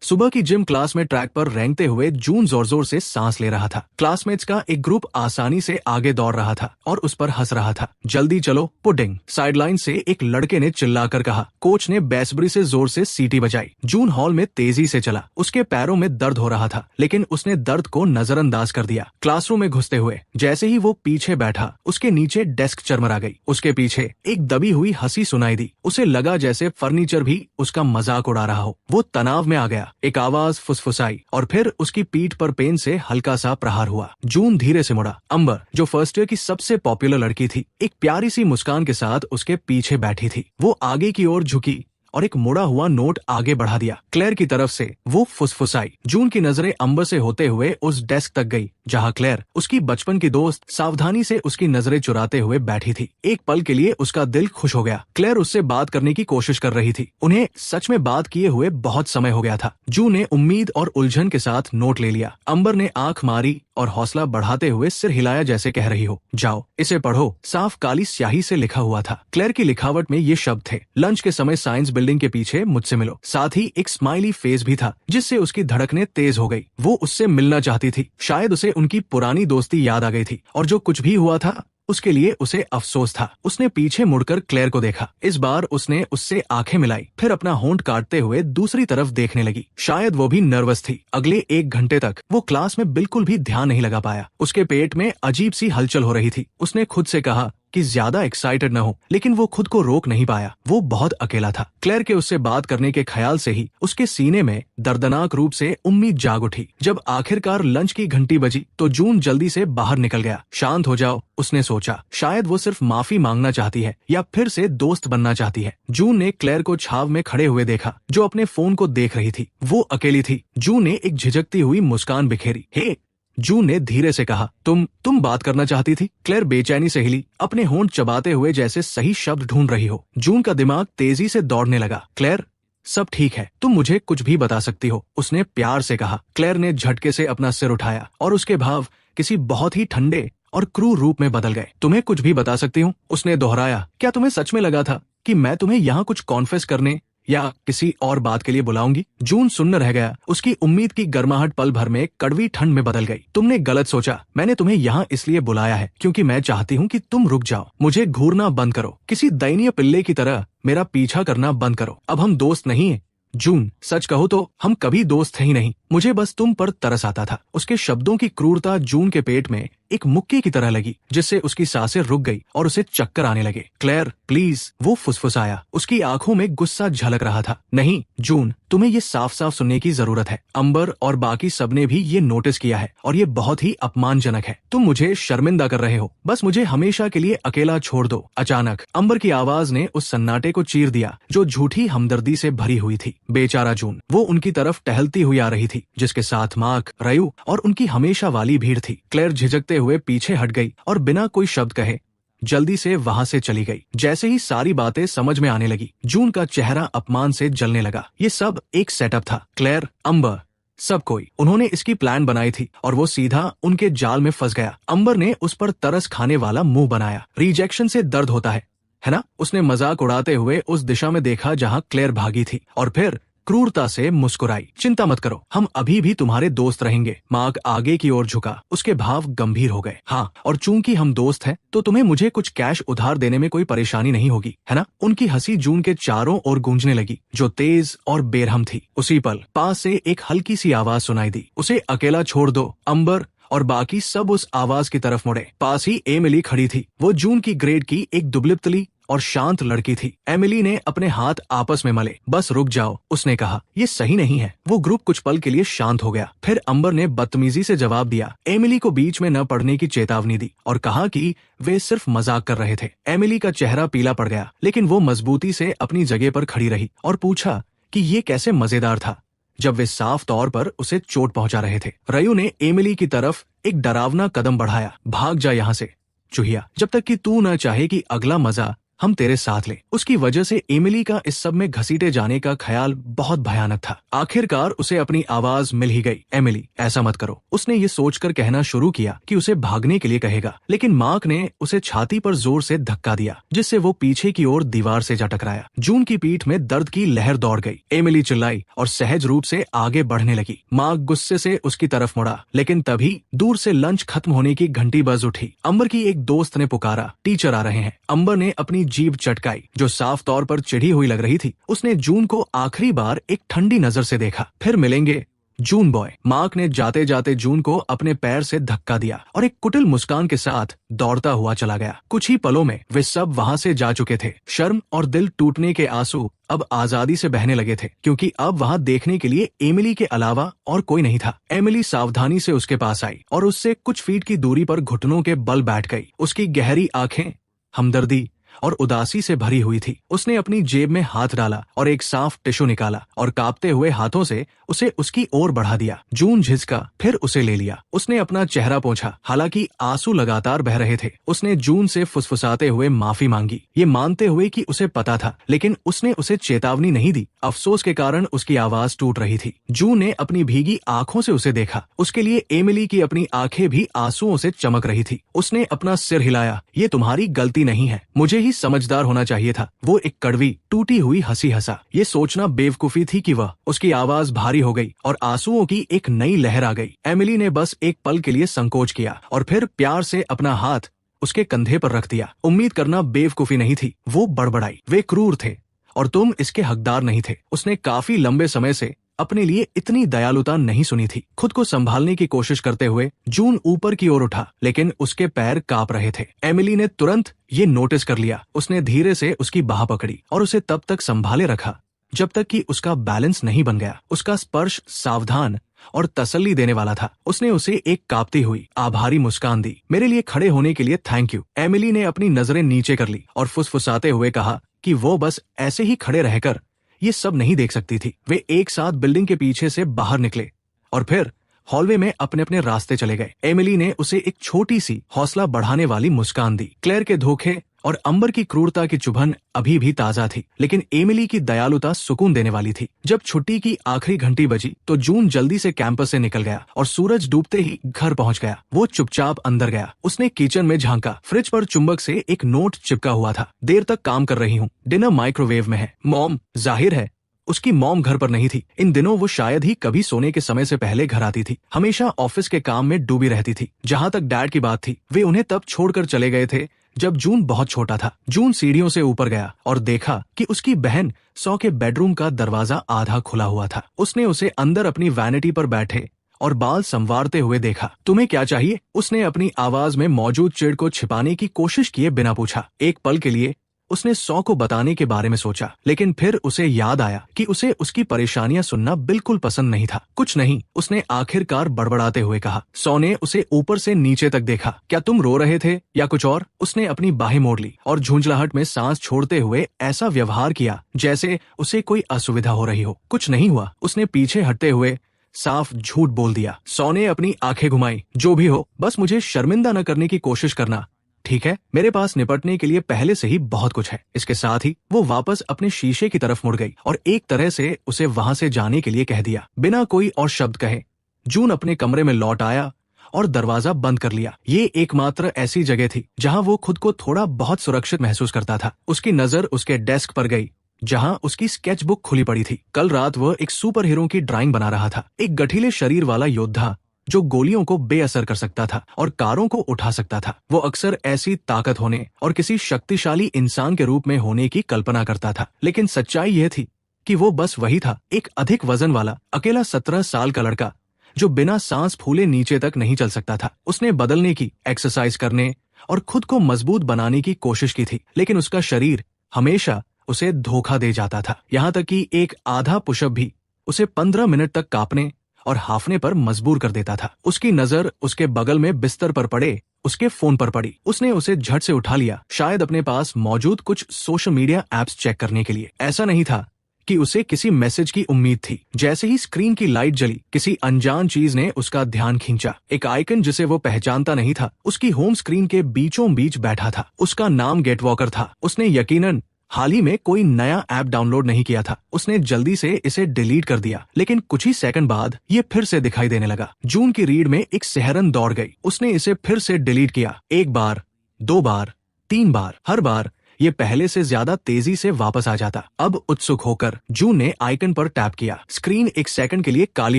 सुबह की gym class में ट्रैक पर रेंगते हुए जून जोर जोर से सांस ले रहा था। क्लासमेट्स का एक ग्रुप आसानी से आगे दौड़ रहा था और उस पर हंस रहा था। जल्दी चलो पुडिंग, साइडलाइन से एक लड़के ने चिल्लाकर कहा। कोच ने बेसब्री से जोर से सीटी बजाई। जून हॉल में तेजी से चला। उसके पैरों में दर्द हो रहा था, लेकिन उसने दर्द को नजरअंदाज कर दिया। क्लासरूम में घुसते हुए जैसे ही वो पीछे बैठा, उसके नीचे डेस्क चरमरा गई। उसके पीछे एक दबी हुई हंसी सुनाई दी। उसे लगा जैसे फर्नीचर भी उसका मजाक उड़ा रहा हो। वो तनाव में आ गया। एक आवाज फुसफुसाई और फिर उसकी पीठ पर पेन से हल्का सा प्रहार हुआ। जून धीरे से मुड़ा। अंबर, जो फर्स्ट ईयर की सबसे पॉपुलर लड़की थी, एक प्यारी सी मुस्कान के साथ उसके पीछे बैठी थी। वो आगे की ओर झुकी और एक मुड़ा हुआ नोट आगे बढ़ा दिया। क्लेयर की तरफ से। वो फुसफुसाई। जून की नजरें अंबर से होते हुए उस डेस्क तक गई जहां क्लेयर, उसकी बचपन की दोस्त, सावधानी से उसकी नजरें चुराते हुए बैठी थी। एक पल के लिए उसका दिल खुश हो गया। क्लेयर उससे बात करने की कोशिश कर रही थी। उन्हें सच में बात किए हुए बहुत समय हो गया था। जून ने उम्मीद और उलझन के साथ नोट ले लिया। अंबर ने आंख मारी और हौसला बढ़ाते हुए सिर हिलाया जैसे कह रही हो, जाओ इसे पढ़ो। साफ काली स्याही से लिखा हुआ था। क्लेयर की लिखावट में ये शब्द थे। लंच के समय साइंस बिल्डिंग के पीछे मुझसे मिलो। साथ ही एक स्माइली फेस भी था जिससे उसकी धड़कनें तेज हो गई। वो उससे मिलना चाहती थी। शायद उसे उनकी पुरानी दोस्ती याद आ गई थी और जो कुछ भी हुआ था उसके लिए उसे अफसोस था। उसने पीछे मुड़कर क्लेयर को देखा। इस बार उसने उससे आंखें मिलाई, फिर अपना होंठ काटते हुए दूसरी तरफ देखने लगी। शायद वो भी नर्वस थी। अगले 1 घंटे तक वो क्लास में बिल्कुल भी ध्यान नहीं लगा पाया। उसके पेट में अजीब सी हलचल हो रही थी। उसने खुद से कहा कि ज्यादा एक्साइटेड न हो, लेकिन वो खुद को रोक नहीं पाया। वो बहुत अकेला था। क्लेयर के उससे बात करने के ख्याल से ही उसके सीने में दर्दनाक रूप से उम्मीद जाग उठी। जब आखिरकार लंच की घंटी बजी तो जून जल्दी से बाहर निकल गया। शांत हो जाओ, उसने सोचा। शायद वो सिर्फ माफी मांगना चाहती है या फिर से दोस्त बनना चाहती है। जून ने क्लेयर को छाव में खड़े हुए देखा, जो अपने फोन को देख रही थी। वो अकेली थी। जून ने एक झिझकती हुई मुस्कान बिखेरी। हे, जून ने धीरे से कहा, तुम बात करना चाहती थी? क्लेयर बेचैनी से हिली, अपने होंठ चबाते हुए जैसे सही शब्द ढूंढ रही हो। जून का दिमाग तेजी से दौड़ने लगा। क्लेयर, सब ठीक है, तुम मुझे कुछ भी बता सकती हो, उसने प्यार से कहा। क्लेयर ने झटके से अपना सिर उठाया और उसके भाव किसी बहुत ही ठंडे और क्रूर रूप में बदल गए। तुम्हें कुछ भी बता सकती हूँ, उसने दोहराया। क्या तुम्हें सच में लगा था कि मैं तुम्हें यहाँ कुछ कॉन्फेस करने या किसी और बात के लिए बुलाऊंगी? जून सुन्न रह गया। उसकी उम्मीद की गर्माहट पल भर में कड़वी ठंड में बदल गई। तुमने गलत सोचा। मैंने तुम्हें यहाँ इसलिए बुलाया है क्योंकि मैं चाहती हूँ कि तुम रुक जाओ। मुझे घूरना बंद करो। किसी दयनीय पिल्ले की तरह मेरा पीछा करना बंद करो। अब हम दोस्त नहीं हैं। जून, सच कहो तो हम कभी दोस्त थे ही नहीं। मुझे बस तुम पर तरस आता था। उसके शब्दों की क्रूरता जून के पेट में एक मुक्के की तरह लगी, जिससे उसकी सांसें रुक गई और उसे चक्कर आने लगे। क्लेयर, प्लीज, वो फुसफुसाया। उसकी आंखों में गुस्सा झलक रहा था। नहीं जून, तुम्हें ये साफ साफ सुनने की जरूरत है। अंबर और बाकी सबने भी ये नोटिस किया है और ये बहुत ही अपमानजनक है। तुम मुझे शर्मिंदा कर रहे हो। बस मुझे हमेशा के लिए अकेला छोड़ दो। अचानक अंबर की आवाज ने उस सन्नाटे को चीर दिया जो झूठी हमदर्दी से भरी हुई थी। बेचारा जून। वो उनकी तरफ टहलती हुई आ रही थी, जिसके साथ मार्क, रयू और उनकी हमेशा वाली भीड़ थी। क्लेयर झिझकते हुए पीछे हट गई और बिना कोई शब्द कहे जल्दी से वहां से चली गई। जैसे ही सारी बातें समझ में आने लगी, जून का चेहरा अपमान से जलने लगा। ये सब एक सेटअप था। क्लेयर, अंबर, सब कोई, उन्होंने इसकी प्लान बनाई थी और वो सीधा उनके जाल में फंस गया। अंबर ने उस पर तरस खाने वाला मुंह बनाया। रिजेक्शन से दर्द होता है ना? उसने मजाक उड़ाते हुए उस दिशा में देखा जहां क्लेयर भागी थी और फिर क्रूरता से मुस्कुराई। चिंता मत करो, हम अभी भी तुम्हारे दोस्त रहेंगे। मार्क आगे की ओर झुका। उसके भाव गंभीर हो गए। हाँ, और चूंकि हम दोस्त हैं तो तुम्हें मुझे कुछ कैश उधार देने में कोई परेशानी नहीं होगी, है ना? उनकी हंसी जून के चारों ओर गूंजने लगी, जो तेज और बेरहम थी। उसी पल पास से एक हल्की सी आवाज सुनाई दी, उसे अकेला छोड़ दो। अंबर और बाकी सब उस आवाज की तरफ मुड़े। पास ही एमिली खड़ी थी। वो जून की ग्रेड की एक दुबली और शांत लड़की थी। एमिली ने अपने हाथ आपस में मले। बस रुक जाओ, उसने कहा, ये सही नहीं है। वो ग्रुप कुछ पल के लिए शांत हो गया। फिर अंबर ने बदतमीजी से जवाब दिया। एमिली को बीच में न पढ़ने की चेतावनी दी और कहा कि वे सिर्फ मजाक कर रहे थे। एमिली का चेहरा पीला पड़ गया, लेकिन वो मजबूती से अपनी जगह पर खड़ी रही और पूछा कि ये कैसे मजेदार था जब वे साफ तौर पर उसे चोट पहुंचा रहे थे। रयू ने एमिली की तरफ एक डरावना कदम बढ़ाया। भाग जा यहाँ से चूहिया, जब तक कि तू न चाहे कि अगला मजा हम तेरे साथ ले। उसकी वजह से एमिली का इस सब में घसीटे जाने का ख्याल बहुत भयानक था। आखिरकार उसे अपनी आवाज मिल ही गई। एमिली, ऐसा मत करो। उसने ये सोचकर कहना शुरू किया कि उसे भागने के लिए कहेगा, लेकिन मार्क ने उसे छाती पर जोर से धक्का दिया, जिससे वो पीछे की ओर दीवार से जा टकराया। जून की पीठ में दर्द की लहर दौड़ गई। एमिली चिल्लाई और सहज रूप से आगे बढ़ने लगी। मार्क गुस्से से उसकी तरफ मुड़ा, लेकिन तभी दूर से लंच खत्म होने की घंटी बज उठी। अंबर की एक दोस्त ने पुकारा, टीचर आ रहे हैं। अंबर ने अपनी जीभ चटकाई, जो साफ तौर पर चिढ़ी हुई लग रही थी। उसने जून को आखिरी बार एक ठंडी नजर से देखा। फिर मिलेंगे जून बॉय। मार्क ने जाते जाते जून को अपने पैर से धक्का दिया और एक कुटिल मुस्कान के साथ दौड़ता हुआ चला गया। कुछ ही पलों में वे सब वहां से जा चुके थे। शर्म और दिल टूटने के आंसू अब आजादी से बहने लगे थे, क्योंकि अब वहां देखने के लिए एमिली के अलावा और कोई नहीं था। एमिली सावधानी से उसके पास आई और उससे कुछ फीट की दूरी पर घुटनों के बल बैठ गई। उसकी गहरी आंखें हमदर्दी और उदासी से भरी हुई थी। उसने अपनी जेब में हाथ डाला और एक साफ टिश्यू निकाला और कांपते हुए हाथों से उसे उसकी ओर बढ़ा दिया। जून झिझका, फिर उसे ले लिया। उसने अपना चेहरा पोंछा, हालांकि आंसू लगातार बह रहे थे। उसने जून से फुसफुसाते हुए माफी मांगी, ये मानते हुए कि उसे पता था, लेकिन उसने उसे चेतावनी नहीं दी। अफसोस के कारण उसकी आवाज टूट रही थी। जून ने अपनी भीगी आंखों से उसे देखा। उसके लिए एमिली की अपनी आंखें भी आंसुओं से चमक रही थी। उसने अपना सिर हिलाया, ये तुम्हारी गलती नहीं है, मुझे ही समझदार होना चाहिए था। वो एक कड़वी टूटी हुई हंसी हंसा। ये सोचना बेवकूफी थी कि वह। उसकी आवाज भारी हो गई और आंसुओं की एक नई लहर आ गई। एमिली ने बस एक पल के लिए संकोच किया और फिर प्यार से अपना हाथ उसके कंधे पर रख दिया। उम्मीद करना बेवकूफी नहीं थी, वो बड़बड़ाई, वे क्रूर थे और तुम इसके हकदार नहीं थे। उसने काफी लंबे समय से अपने लिए इतनी दयालुता नहीं सुनी थी। खुद को संभालने की कोशिश करते हुए जून ऊपर की ओर उठा, लेकिन उसके पैर कांप रहे थे। एमिली ने तुरंत ये नोटिस कर लिया। उसने धीरे से उसकी बाह पकड़ी और उसे तब तक संभाले रखा जब तक कि उसका बैलेंस नहीं बन गया। उसका स्पर्श सावधान और तसल्ली देने वाला था। उसने उसे एक कांपती हुई आभारी मुस्कान दी। मेरे लिए खड़े होने के लिए थैंक यू। एमिली ने अपनी नजरें नीचे कर ली और फुसफुसाते हुए कहा कि वो बस ऐसे ही खड़े रहकर ये सब नहीं देख सकती थी। वे एक साथ बिल्डिंग के पीछे से बाहर निकले और फिर हॉलवे में अपने अपने रास्ते चले गए। एमिली ने उसे एक छोटी सी हौसला बढ़ाने वाली मुस्कान दी। क्लेयर के धोखे और अंबर की क्रूरता की चुभन अभी भी ताजा थी, लेकिन एमिली की दयालुता सुकून देने वाली थी। जब छुट्टी की आखिरी घंटी बजी तो जून जल्दी से कैंपस से निकल गया और सूरज डूबते ही घर पहुंच गया। वो चुपचाप अंदर गया। उसने किचन में झांका। फ्रिज पर चुंबक से एक नोट चिपका हुआ था, देर तक काम कर रही हूँ, डिनर माइक्रोवेव में है, मॉम। जाहिर है उसकी मॉम घर पर नहीं थी। इन दिनों वो शायद ही कभी सोने के समय से पहले घर आती थी। हमेशा ऑफिस के काम में डूबी रहती थी। जहाँ तक डैड की बात थी, वे उन्हें तब छोड़कर चले गए थे जब जून बहुत छोटा था। जून सीढ़ियों से ऊपर गया और देखा कि उसकी बहन सौ के बेडरूम का दरवाजा आधा खुला हुआ था। उसने उसे अंदर अपनी वैनिटी पर बैठे और बाल संवारते हुए देखा। तुम्हें क्या चाहिए? उसने अपनी आवाज में मौजूद चिढ़ को छिपाने की कोशिश किए बिना पूछा। एक पल के लिए उसने सौ को बताने के बारे में सोचा, लेकिन फिर उसे याद आया कि उसे उसकी परेशानियां सुनना बिल्कुल पसंद नहीं था। कुछ नहीं, उसने आखिरकार बड़बड़ाते हुए कहा। सौ ने उसे ऊपर से नीचे तक देखा। क्या तुम रो रहे थे या कुछ और? उसने अपनी बाहें मोड़ ली और झुंझलाहट में सांस छोड़ते हुए ऐसा व्यवहार किया जैसे उसे कोई असुविधा हो रही हो। कुछ नहीं हुआ, उसने पीछे हटते हुए साफ झूठ बोल दिया। सौ ने अपनी आंखें घुमाई। जो भी हो, बस मुझे शर्मिंदा न करने की कोशिश करना, ठीक है? मेरे पास निपटने के लिए पहले से ही बहुत कुछ है। इसके साथ ही वो वापस अपने शीशे की तरफ मुड़ गई और एक तरह से उसे वहां से जाने के लिए कह दिया, बिना कोई और शब्द कहे। जून अपने कमरे में लौट आया और दरवाजा बंद कर लिया। ये एकमात्र ऐसी जगह थी जहां वो खुद को थोड़ा बहुत सुरक्षित महसूस करता था। उसकी नजर उसके डेस्क पर गई जहां उसकी स्केच बुक खुली पड़ी थी। कल रात वह एक सुपर हीरो की ड्राइंग बना रहा था। एक गठीले शरीर वाला योद्धा जो गोलियों को बेअसर कर सकता था और कारों को उठा सकता था। वो अक्सर ऐसी ताकत होने और किसी शक्तिशाली इंसान के रूप में होने की कल्पना करता था, लेकिन सच्चाई यह थी कि वो बस वही था, एक अधिक वजन वाला अकेला 17 साल का लड़का जो बिना सांस फूले नीचे तक नहीं चल सकता था। उसने बदलने की, एक्सरसाइज करने और खुद को मजबूत बनाने की कोशिश की थी, लेकिन उसका शरीर हमेशा उसे धोखा दे जाता था। यहाँ तक कि एक आधा पुशअप भी उसे 15 मिनट तक कांपने और हाफने पर मजबूर कर देता था। उसकी नजर उसके बगल में बिस्तर पर पड़े उसके फोन पर पड़ी। उसने उसे झट से उठा लिया, शायद अपने पास मौजूद कुछ सोशल मीडिया एप्स चेक करने के लिए। ऐसा नहीं था कि उसे किसी मैसेज की उम्मीद थी। जैसे ही स्क्रीन की लाइट जली, किसी अनजान चीज ने उसका ध्यान खींचा। एक आइकन जिसे वो पहचानता नहीं था, उसकी होम स्क्रीन के बीचों बीच बैठा था। उसका नाम गेटवॉकर था। उसने यकीनन हाल ही में कोई नया ऐप डाउनलोड नहीं किया था। उसने जल्दी से इसे डिलीट कर दिया, लेकिन कुछ ही सेकंड बाद ये फिर से दिखाई देने लगा। जून की रीढ़ में एक सिहरन दौड़ गई। उसने इसे फिर से डिलीट किया, 1 बार, 2 बार, 3 बार। हर बार ये पहले से ज्यादा तेजी से वापस आ जाता। अब उत्सुक होकर जून ने आइकन पर टैप किया। स्क्रीन एक सेकंड के लिए काली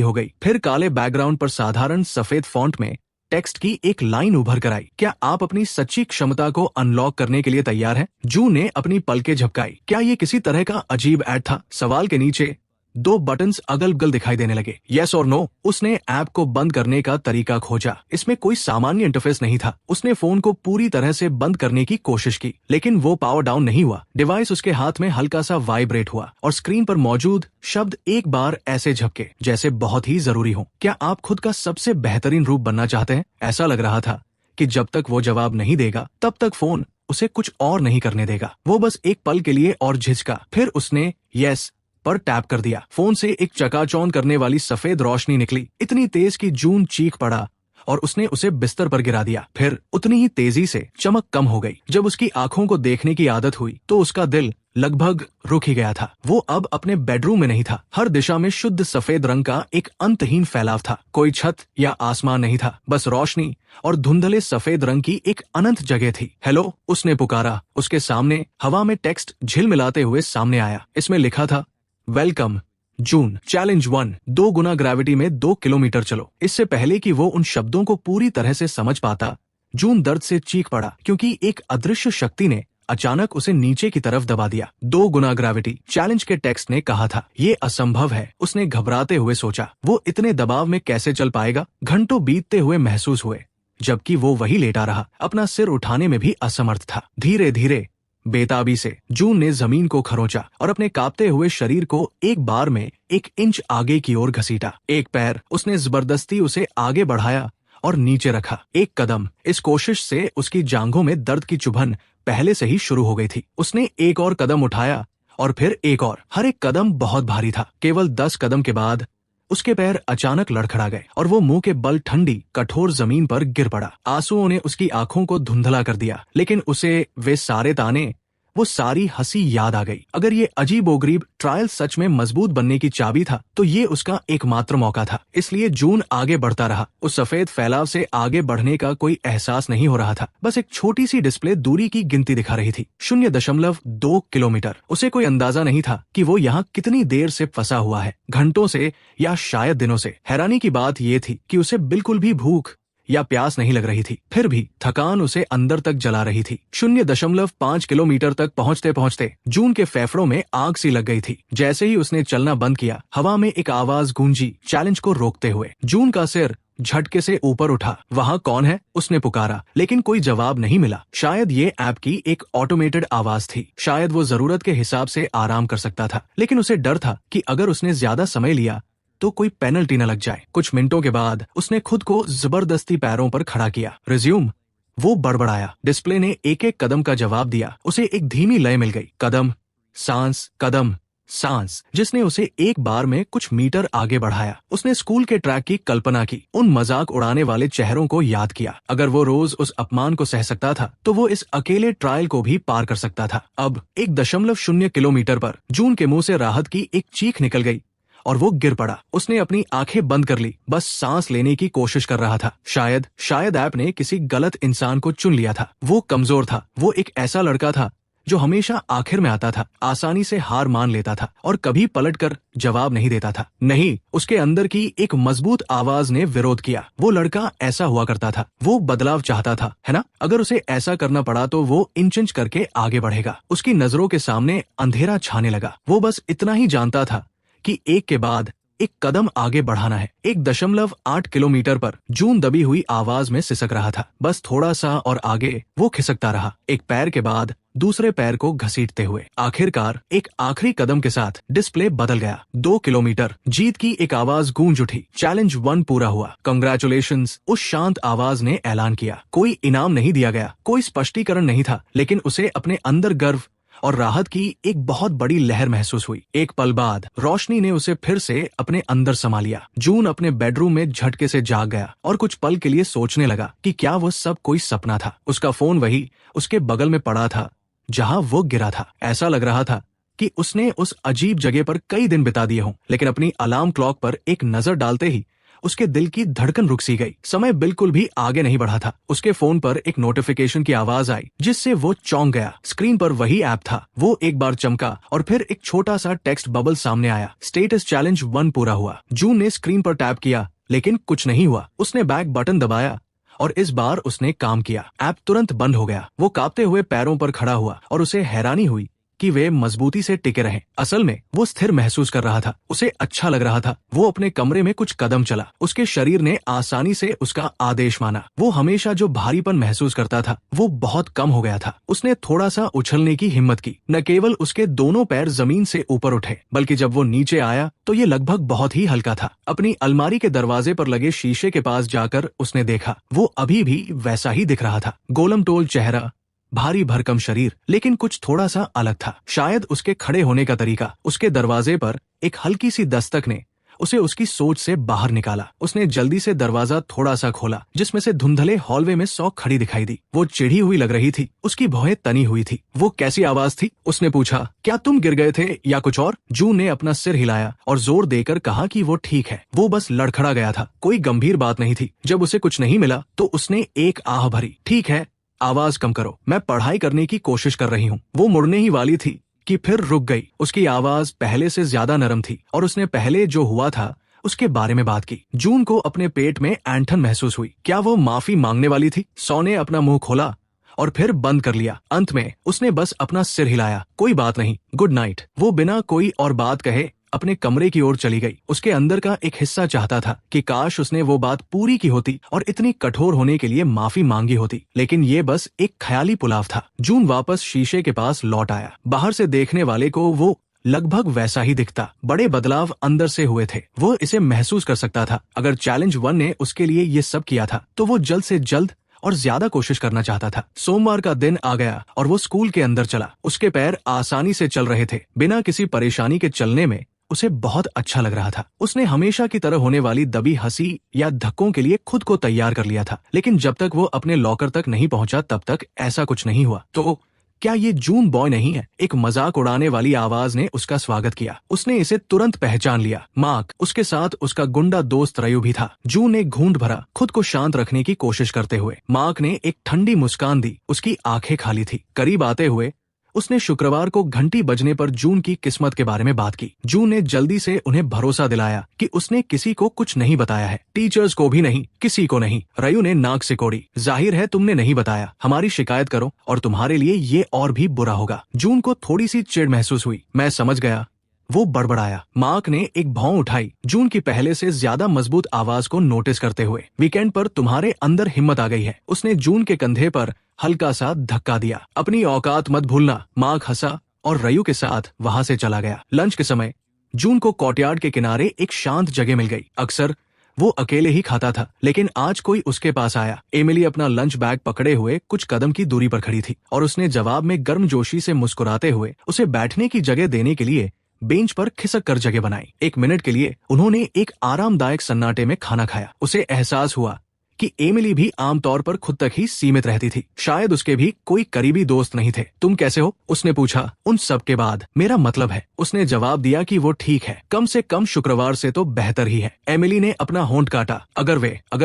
हो गई, फिर काले बैकग्राउंड पर साधारण सफेद फॉन्ट में टेक्स्ट की एक लाइन उभर कर आई। क्या आप अपनी सच्ची क्षमता को अनलॉक करने के लिए तैयार हैं? जून ने अपनी पलकें झपकाई। क्या ये किसी तरह का अजीब ऐड था? सवाल के नीचे 2 बटन्स अगल बगल दिखाई देने लगे, यस और नो। उसने ऐप को बंद करने का तरीका खोजा। इसमें कोई सामान्य इंटरफेस नहीं था। उसने फोन को पूरी तरह से बंद करने की कोशिश की, लेकिन वो पावर डाउन नहीं हुआ। डिवाइस उसके हाथ में हल्का सा वाइब्रेट हुआ और स्क्रीन पर मौजूद शब्द एक बार ऐसे झपके जैसे बहुत ही जरूरी हो। क्या आप खुद का सबसे बेहतरीन रूप बनना चाहते हैं? ऐसा लग रहा था कि जब तक वो जवाब नहीं देगा, तब तक फोन उसे कुछ और नहीं करने देगा। वो बस एक पल के लिए और झिझका, फिर उसने यस पर टैप कर दिया। फोन से एक चकाचौंध करने वाली सफेद रोशनी निकली, इतनी तेज कि जून चीख पड़ा और उसने उसे बिस्तर पर गिरा दिया। फिर उतनी ही तेजी से चमक कम हो गई। जब उसकी आंखों को देखने की आदत हुई तो उसका दिल लगभग रुक ही गया था। वो अब अपने बेडरूम में नहीं था। हर दिशा में शुद्ध सफेद रंग का एक अंतहीन फैलाव था। कोई छत या आसमान नहीं था, बस रोशनी और धुंधले सफेद रंग की एक अनंत जगह थी। हेलो, उसने पुकारा। उसके सामने हवा में टेक्स्ट झिलमिलाते हुए सामने आया। इसमें लिखा था, वेलकम जून, चैलेंज 1, 2 गुना ग्रेविटी में 2 किलोमीटर चलो। इससे पहले कि वो उन शब्दों को पूरी तरह से समझ पाता, जून दर्द से चीख पड़ा, क्योंकि एक अदृश्य शक्ति ने अचानक उसे नीचे की तरफ दबा दिया। 2 गुना ग्रेविटी, चैलेंज के टेक्स्ट ने कहा था। ये असंभव है, उसने घबराते हुए सोचा। वो इतने दबाव में कैसे चल पाएगा? घंटों बीतते हुए महसूस हुए, जबकि वो वही लेटा रहा, अपना सिर उठाने में भी असमर्थ था। धीरे धीरे बेताबी से जून ने जमीन को खरोंचा और अपने कांपते हुए शरीर को एक बार में 1 इंच आगे की ओर घसीटा। एक पैर उसने जबरदस्ती उसे आगे बढ़ाया और नीचे रखा। एक कदम, इस कोशिश से उसकी जांघों में दर्द की चुभन पहले से ही शुरू हो गई थी। उसने एक और कदम उठाया और फिर एक और। हर एक कदम बहुत भारी था। केवल 10 कदम के बाद उसके पैर अचानक लड़खड़ा गए और वो मुंह के बल ठंडी कठोर जमीन पर गिर पड़ा। आंसुओं ने उसकी आंखों को धुंधला कर दिया, लेकिन उसे वे सारे ताने, वो सारी हंसी याद आ गई। अगर ये अजीबोगरीब ट्रायल सच में मजबूत बनने की चाबी था, तो ये उसका एकमात्र मौका था। इसलिए जून आगे बढ़ता रहा। उस सफेद फैलाव से आगे बढ़ने का कोई एहसास नहीं हो रहा था। बस एक छोटी सी डिस्प्ले दूरी की गिनती दिखा रही थी, 0.2 किलोमीटर। उसे कोई अंदाजा नहीं था कि वो यहाँ कितनी देर से फंसा हुआ है, घंटों से या शायद दिनों से। हैरानी की बात ये थी कि उसे बिल्कुल भी भूख या प्यास नहीं लग रही थी, फिर भी थकान उसे अंदर तक जला रही थी। 0.5 किलोमीटर तक पहुंचते पहुंचते जून के फेफड़ों में आग सी लग गई थी। जैसे ही उसने चलना बंद किया, हवा में एक आवाज गूंजी, चैलेंज को रोकते हुए। जून का सिर झटके से ऊपर उठा। वहाँ कौन है? उसने पुकारा, लेकिन कोई जवाब नहीं मिला। शायद ये ऐप की एक ऑटोमेटेड आवाज थी। शायद वो जरूरत के हिसाब से आराम कर सकता था, लेकिन उसे डर था कि अगर उसने ज्यादा समय लिया तो कोई पेनल्टी न लग जाए। कुछ मिनटों के बाद उसने खुद को जबरदस्ती पैरों पर खड़ा किया। रिज्यूम, वो बड़बड़ाया। डिस्प्ले ने एक एक कदम का जवाब दिया। उसे एक धीमी लय मिल गई, कदम सांस कदम सांस, जिसने उसे एक बार में कुछ मीटर आगे बढ़ाया। उसने स्कूल के ट्रैक की कल्पना की, उन मजाक उड़ाने वाले चेहरों को याद किया। अगर वो रोज उस अपमान को सह सकता था, तो वो इस अकेले ट्रायल को भी पार कर सकता था। अब 1.0 किलोमीटर पर जून के मुंह से राहत की एक चीख निकल गई और वो गिर पड़ा। उसने अपनी आंखें बंद कर ली, बस सांस लेने की कोशिश कर रहा था। शायद ऐप ने किसी गलत इंसान को चुन लिया था। वो कमजोर था। वो एक ऐसा लड़का था जो हमेशा आखिर में आता था, आसानी से हार मान लेता था और कभी पलटकर जवाब नहीं देता था। नहीं, उसके अंदर की एक मजबूत आवाज ने विरोध किया। वो लड़का ऐसा हुआ करता था। वो बदलाव चाहता था, है ना? अगर उसे ऐसा करना पड़ा तो वो इंच इंच करके आगे बढ़ेगा। उसकी नजरों के सामने अंधेरा छाने लगा। वो बस इतना ही जानता था कि एक के बाद एक कदम आगे बढ़ाना है। 1.8 किलोमीटर पर जून दबी हुई आवाज में सिसक रहा था। बस थोड़ा सा और आगे वो खिसकता रहा, एक पैर के बाद दूसरे पैर को घसीटते हुए। आखिरकार एक आखिरी कदम के साथ डिस्प्ले बदल गया। 2 किलोमीटर। जीत की एक आवाज गूंज उठी। चैलेंज 1 पूरा हुआ। कंग्रेचुलेशंस, उस शांत आवाज ने ऐलान किया। कोई इनाम नहीं दिया गया, कोई स्पष्टीकरण नहीं था, लेकिन उसे अपने अंदर गर्व और राहत की एक बहुत बड़ी लहर महसूस हुई। एक पल बाद रोशनी ने उसे फिर से अपने अंदर समा लिया। जून अपने बेडरूम में झटके से जाग गया और कुछ पल के लिए सोचने लगा कि क्या वो सब कोई सपना था। उसका फोन वही उसके बगल में पड़ा था जहां वो गिरा था। ऐसा लग रहा था कि उसने उस अजीब जगह पर कई दिन बिता दिए हों। लेकिन अपनी अलार्म क्लॉक पर एक नजर डालते ही उसके दिल की धड़कन रुक सी गई। समय बिल्कुल भी आगे नहीं बढ़ा था। उसके फोन पर एक नोटिफिकेशन की आवाज आई जिससे वो चौंक गया। स्क्रीन पर वही ऐप था। वो एक बार चमका और फिर एक छोटा सा टेक्स्ट बबल सामने आया। स्टेटस चैलेंज 1 पूरा हुआ। जून ने स्क्रीन पर टैप किया लेकिन कुछ नहीं हुआ। उसने बैक बटन दबाया और इस बार उसने काम किया। ऐप तुरंत बंद हो गया। वो कांपते हुए पैरों पर खड़ा हुआ और उसे हैरानी हुई कि वे मजबूती से टिके रहे। असल में वो स्थिर महसूस कर रहा था। उसे अच्छा लग रहा था। वो अपने कमरे में कुछ कदम चला। उसके शरीर ने आसानी से उसका आदेश माना। वो हमेशा जो भारीपन महसूस करता था वो बहुत कम हो गया था। उसने थोड़ा सा उछलने की हिम्मत की। न केवल उसके दोनों पैर जमीन से ऊपर उठे बल्कि जब वो नीचे आया तो ये लगभग बहुत ही हल्का था। अपनी अलमारी के दरवाजे पर लगे शीशे के पास जाकर उसने देखा वो अभी भी वैसा ही दिख रहा था। गोलमटोल चेहरा, भारी भरकम शरीर, लेकिन कुछ थोड़ा सा अलग था। शायद उसके खड़े होने का तरीका। उसके दरवाजे पर एक हल्की सी दस्तक ने उसे उसकी सोच से बाहर निकाला। उसने जल्दी से दरवाजा थोड़ा सा खोला जिसमें से धुंधले हॉलवे में सौ खड़ी दिखाई दी। वो चिढ़ी हुई लग रही थी। उसकी भौहें तनी हुई थी। वो कैसी आवाज थी? उसने पूछा। क्या तुम गिर गए थे या कुछ और? जून ने अपना सिर हिलाया और जोर देकर कहा कि वो ठीक है। वो बस लड़खड़ा गया था। कोई गंभीर बात नहीं थी। जब उसे कुछ नहीं मिला तो उसने एक आह भरी। ठीक है, आवाज कम करो, मैं पढ़ाई करने की कोशिश कर रही हूँ। वो मुड़ने ही वाली थी कि फिर रुक गई। उसकी आवाज पहले से ज्यादा नरम थी और उसने पहले जो हुआ था उसके बारे में बात की। जून को अपने पेट में ऐंठन महसूस हुई। क्या वो माफी मांगने वाली थी? सौ ने अपना मुंह खोला और फिर बंद कर लिया। अंत में उसने बस अपना सिर हिलाया। कोई बात नहीं, गुड नाइट। वो बिना कोई और बात कहे अपने कमरे की ओर चली गई। उसके अंदर का एक हिस्सा चाहता था कि काश उसने वो बात पूरी की होती और इतनी कठोर होने के लिए माफी मांगी होती, लेकिन ये बस एक ख्याली पुलाव था। जून वापस शीशे के पास लौट आया। बाहर से देखने वाले को वो लगभग वैसा ही दिखता। बड़े बदलाव अंदर से हुए थे। वो इसे महसूस कर सकता था। अगर चैलेंज 1 ने उसके लिए ये सब किया था तो वो जल्द से जल्द और ज्यादा कोशिश करना चाहता था। सोमवार का दिन आ गया और वो स्कूल के अंदर चला। उसके पैर आसानी से चल रहे थे। बिना किसी परेशानी के चलने में उसे बहुत अच्छा लग रहा था। उसने हमेशा की तरह होने वाली दबी हंसी या धक्कों के लिए खुद को तैयार कर लिया था। लेकिन जब तक वो अपने लॉकर तक नहीं पहुंचा तब तक ऐसा कुछ नहीं हुआ। तो क्या ये जून बॉय नहीं है? एक मजाक उड़ाने वाली आवाज ने उसका स्वागत किया। उसने इसे तुरंत पहचान लिया। मार्क, उसके साथ उसका गुंडा दोस्त रयू भी था। जून ने घूंट भरा, खुद को शांत रखने की कोशिश करते हुए। मार्क ने एक ठंडी मुस्कान दी। उसकी आंखें खाली थी। करीब आते हुए उसने शुक्रवार को घंटी बजने पर जून की किस्मत के बारे में बात की। जून ने जल्दी से उन्हें भरोसा दिलाया कि उसने किसी को कुछ नहीं बताया है, टीचर्स को भी नहीं, किसी को नहीं। रयू ने नाक सिकोड़ी। जाहिर है तुमने नहीं बताया। हमारी शिकायत करो और तुम्हारे लिए ये और भी बुरा होगा। जून को थोड़ी सी चिढ़ महसूस हुई। मैं समझ गया, वो बड़बड़ाया। मार्क ने एक भौं उठाई, जून की पहले से ज्यादा मजबूत आवाज को नोटिस करते हुए। वीकेंड पर तुम्हारे अंदर हिम्मत आ गई है। उसने जून के कंधे पर हल्का सा धक्का दिया। अपनी औकात मत भूलना। मार्क हंसा और रयू के साथ वहां से चला गया। लंच के समय जून को कोर्टयार्ड के किनारे एक शांत जगह मिल गई। अक्सर वो अकेले ही खाता था, लेकिन आज कोई उसके पास आया। एमिली अपना लंच बैग पकड़े हुए कुछ कदम की दूरी पर खड़ी थी और उसने जवाब में गर्मजोशी से मुस्कुराते हुए उसे बैठने की जगह देने के लिए बेंच पर खिसक कर जगह बनाई। 1 मिनट के लिए उन्होंने एक आरामदायक सन्नाटे में खाना खाया। उसे एहसास हुआ कि एमिली भी आमतौर पर खुद तक ही सीमित रहती थी। शायद उसके भी कोई करीबी दोस्त नहीं थे। तुम कैसे हो? उसने पूछा। उन सब के बाद मेरा मतलब है, उसने जवाब दिया कि वो ठीक है। कम से कम शुक्रवार से तो बेहतर ही है। एमिली ने अपना होंठ काटा। अगर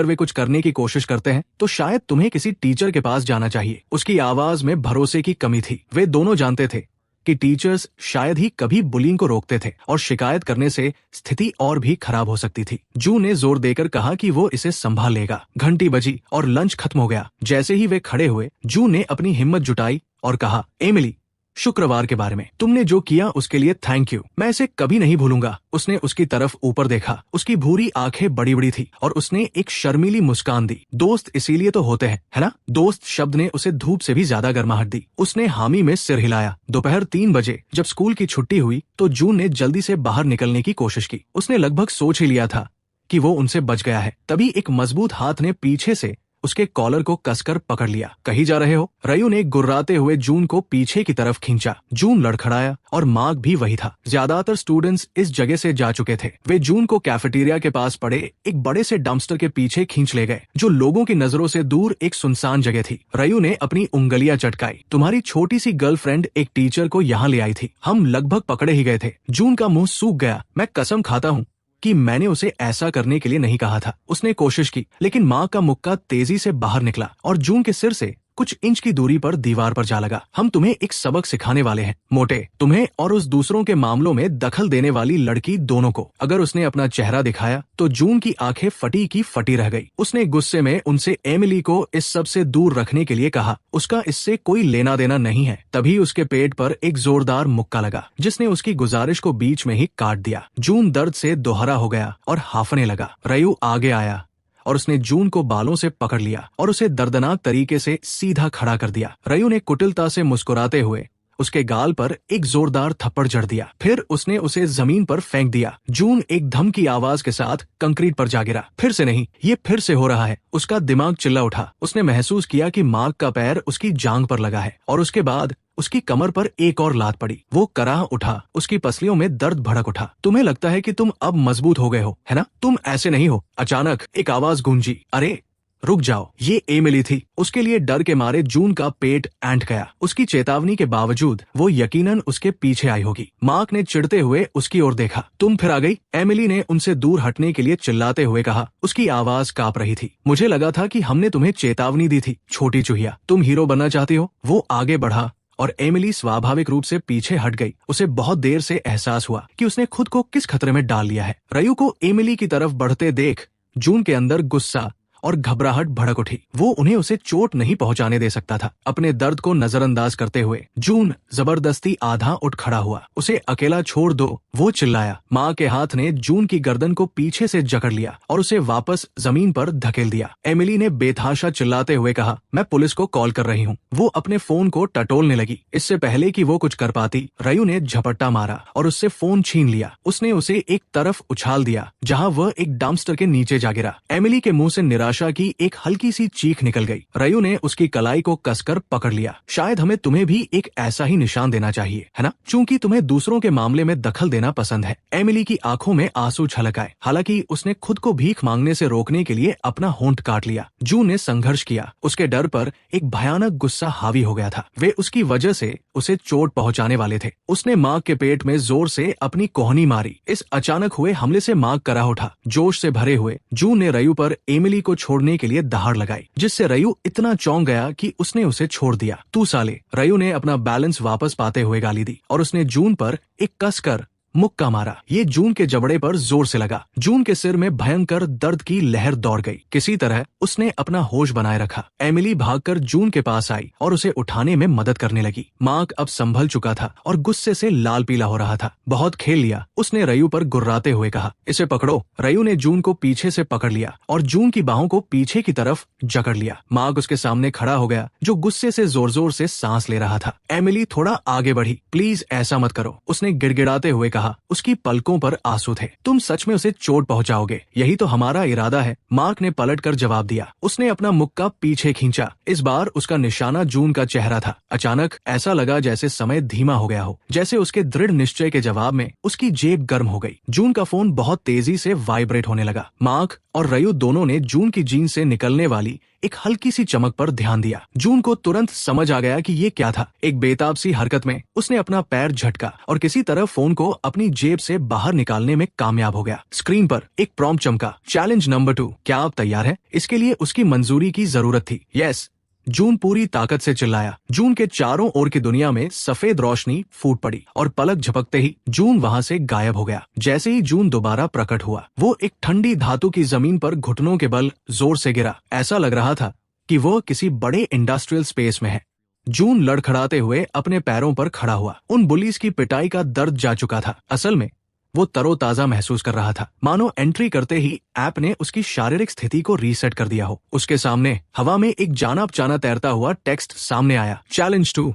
वे कुछ करने की कोशिश करते हैं तो शायद तुम्हें किसी टीचर के पास जाना चाहिए। उसकी आवाज में भरोसे की कमी थी। वे दोनों जानते थे कि टीचर्स शायद ही कभी बुलिंग को रोकते थे और शिकायत करने से स्थिति और भी खराब हो सकती थी। जू ने जोर देकर कहा कि वो इसे संभाल लेगा। घंटी बजी और लंच खत्म हो गया। जैसे ही वे खड़े हुए, जू ने अपनी हिम्मत जुटाई और कहा, एमिली, शुक्रवार के बारे में तुमने जो किया उसके लिए थैंक यू। मैं इसे कभी नहीं भूलूंगा। उसने उसकी तरफ ऊपर देखा। उसकी भूरी आंखें बड़ी बड़ी थी और उसने एक शर्मीली मुस्कान दी। दोस्त इसीलिए तो होते हैं, है ना? दोस्त शब्द ने उसे धूप से भी ज्यादा गर्माहट दी। उसने हामी में सिर हिलाया। दोपहर 3 बजे जब स्कूल की छुट्टी हुई तो जून ने जल्दी से बाहर निकलने की कोशिश की। उसने लगभग सोच ही लिया था कि वो उनसे बच गया है। तभी एक मजबूत हाथ ने पीछे से उसके कॉलर को कसकर पकड़ लिया। कहीं जा रहे हो? रयू ने गुर्राते हुए जून को पीछे की तरफ खींचा। जून लड़खड़ाया और मार्क भी वही था। ज्यादातर स्टूडेंट्स इस जगह से जा चुके थे। वे जून को कैफेटेरिया के पास पड़े एक बड़े से डंपस्टर के पीछे खींच ले गए, जो लोगों की नजरों से दूर एक सुनसान जगह थी। रयू ने अपनी उंगलियां चटकाई। तुम्हारी छोटी सी गर्लफ्रेंड एक टीचर को यहाँ ले आई थी। हम लगभग पकड़े ही गए थे। जून का मुंह सूख गया। मैं कसम खाता हूँ कि मैंने उसे ऐसा करने के लिए नहीं कहा था। उसने कोशिश की, लेकिन माँ का मुक्का तेजी से बाहर निकला और जून के सिर से कुछ इंच की दूरी पर दीवार पर जा लगा। हम तुम्हें एक सबक सिखाने वाले हैं, मोटे, तुम्हें और उस दूसरों के मामलों में दखल देने वाली लड़की दोनों को। अगर उसने अपना चेहरा दिखाया तो जून की आंखें फटी की फटी रह गई। उसने गुस्से में उनसे एमिली को इस सब से दूर रखने के लिए कहा। उसका इससे कोई लेना देना नहीं है। तभी उसके पेट पर एक जोरदार मुक्का लगा, जिसने उसकी गुजारिश को बीच में ही काट दिया। जून दर्द से दोहरा हो गया और हांफने लगा। रयू आगे आया और उसने जून को बालों से पकड़ लिया और उसे दर्दनाक तरीके से सीधा खड़ा कर दिया। रयू ने कुटिलता से मुस्कुराते हुए उसके गाल पर एक जोरदार थप्पड़ जड़ दिया। फिर उसने उसे जमीन पर फेंक दिया। जून एक धम की आवाज के साथ कंक्रीट पर जा गिरा। फिर से नहीं, ये फिर से हो रहा है। उसका दिमाग चिल्ला उठा। उसने महसूस किया कि मार्क का पैर उसकी जांघ पर लगा है और उसके बाद उसकी कमर पर एक और लात पड़ी। वो कराह उठा। उसकी पसलियों में दर्द भड़क उठा। तुम्हें लगता है कि तुम अब मजबूत हो गए हो, है ना? तुम ऐसे नहीं हो। अचानक एक आवाज गूंजी, अरे रुक जाओ। ये एमिली थी। उसके लिए डर के मारे जून का पेट ऐंठ गया। उसकी चेतावनी के बावजूद वो यकीनन उसके पीछे आई होगी। मार्क ने चिढ़ते हुए उसकी ओर देखा। तुम फिर आ गई? एमिली ने उनसे दूर हटने के लिए चिल्लाते हुए कहा। उसकी आवाज कांप रही थी। मुझे लगा था कि हमने तुम्हें चेतावनी दी थी, छोटी चूहिया। तुम हीरो बनना चाहती हो? वो आगे बढ़ा और एमिली स्वाभाविक रूप से पीछे हट गई। उसे बहुत देर से एहसास हुआ कि उसने खुद को किस खतरे में डाल लिया है। रयू को एमिली की तरफ बढ़ते देख जून के अंदर गुस्सा और घबराहट भड़क उठी। वो उन्हें उसे चोट नहीं पहुंचाने दे सकता था। अपने दर्द को नजरअंदाज करते हुए जून जबरदस्ती आधा उठ खड़ा हुआ। उसे अकेला छोड़ दो, वो चिल्लाया। माँ के हाथ ने जून की गर्दन को पीछे से जकड़ लिया और उसे वापस जमीन पर धकेल दिया। एमिली ने बेतहाशा चिल्लाते हुए कहा, मैं पुलिस को कॉल कर रही हूँ। वो अपने फोन को टटोलने लगी। इससे पहले कि वो कुछ कर पाती, रयू ने झपट्टा मारा और उससे फोन छीन लिया। उसने उसे एक तरफ उछाल दिया जहाँ वह एक डंपस्टर के नीचे जा गिरा। एमिली के मुंह से निराशा की एक हल्की सी चीख निकल गई। रयू ने उसकी कलाई को कसकर पकड़ लिया। शायद हमें तुम्हें भी एक ऐसा ही निशान देना चाहिए, है ना? क्योंकि तुम्हें दूसरों के मामले में दखल देना पसंद है। एमिली की आंखों में आंसू छलक आए। हालांकि उसने खुद को भीख मांगने से रोकने के लिए अपना होंठ काट लिया। जून ने संघर्ष किया। उसके डर पर एक भयानक गुस्सा हावी हो गया था। वे उसकी वजह से उसे चोट पहुंचाने वाले थे। उसने मार्क के पेट में जोर से अपनी कोहनी मारी। इस अचानक हुए हमले से मार्क कराह उठा। जोश से भरे हुए जून ने रयू पर एमिली को छोड़ने के लिए दहाड़ लगाई, जिससे रयू इतना चौंक गया कि उसने उसे छोड़ दिया। तू साले! रयू ने अपना बैलेंस वापस पाते हुए गाली दी और उसने जून पर एक कसकर मुक्का मारा। ये जून के जबड़े पर जोर से लगा। जून के सिर में भयंकर दर्द की लहर दौड़ गई। किसी तरह उसने अपना होश बनाए रखा। एमिली भागकर जून के पास आई और उसे उठाने में मदद करने लगी। मार्क अब संभल चुका था और गुस्से से लाल पीला हो रहा था। बहुत खेल लिया, उसने रयू पर गुर्राते हुए कहा। इसे पकड़ो। रयू ने जून को पीछे से पकड़ लिया और जून की बाहों को पीछे की तरफ जकड़ लिया। मार्क उसके सामने खड़ा हो गया, जो गुस्से से जोर जोर से सांस ले रहा था। एमिली थोड़ा आगे बढ़ी। प्लीज ऐसा मत करो, उसने गिड़गिड़ाते हुए कहा। उसकी पलकों पर आंसू थे। तुम सच में उसे चोट पहुंचाओगे, यही तो हमारा इरादा है, मार्क ने पलटकर जवाब दिया। उसने अपना मुक्का पीछे खींचा। इस बार उसका निशाना जून का चेहरा था। अचानक ऐसा लगा जैसे समय धीमा हो गया हो, जैसे उसके दृढ़ निश्चय के जवाब में उसकी जेब गर्म हो गई। जून का फोन बहुत तेजी से वाइब्रेट होने लगा। मार्क और रयू दोनों ने जून की जीन्स से निकलने वाली एक हल्की सी चमक पर ध्यान दिया। जून को तुरंत समझ आ गया कि ये क्या था। एक बेताब सी हरकत में उसने अपना पैर झटका और किसी तरह फोन को अपनी जेब से बाहर निकालने में कामयाब हो गया। स्क्रीन पर एक प्रॉम्प्ट चमका, चैलेंज नंबर 2, क्या आप तैयार हैं? इसके लिए उसकी मंजूरी की जरूरत थी। यस, जून पूरी ताकत से चिल्लाया। जून के चारों ओर की दुनिया में सफेद रोशनी फूट पड़ी और पलक झपकते ही जून वहां से गायब हो गया। जैसे ही जून दोबारा प्रकट हुआ, वो एक ठंडी धातु की जमीन पर घुटनों के बल जोर से गिरा। ऐसा लग रहा था कि वो किसी बड़े इंडस्ट्रियल स्पेस में है। जून लड़खड़ाते हुए अपने पैरों पर खड़ा हुआ। उन बुलीज की पिटाई का दर्द जा चुका था। असल में वो तरोताजा महसूस कर रहा था, मानो एंट्री करते ही ऐप ने उसकी शारीरिक स्थिति को रीसेट कर दिया हो। उसके सामने हवा में एक जाना पहचाना तैरता हुआ टेक्स्ट सामने आया, चैलेंज 2,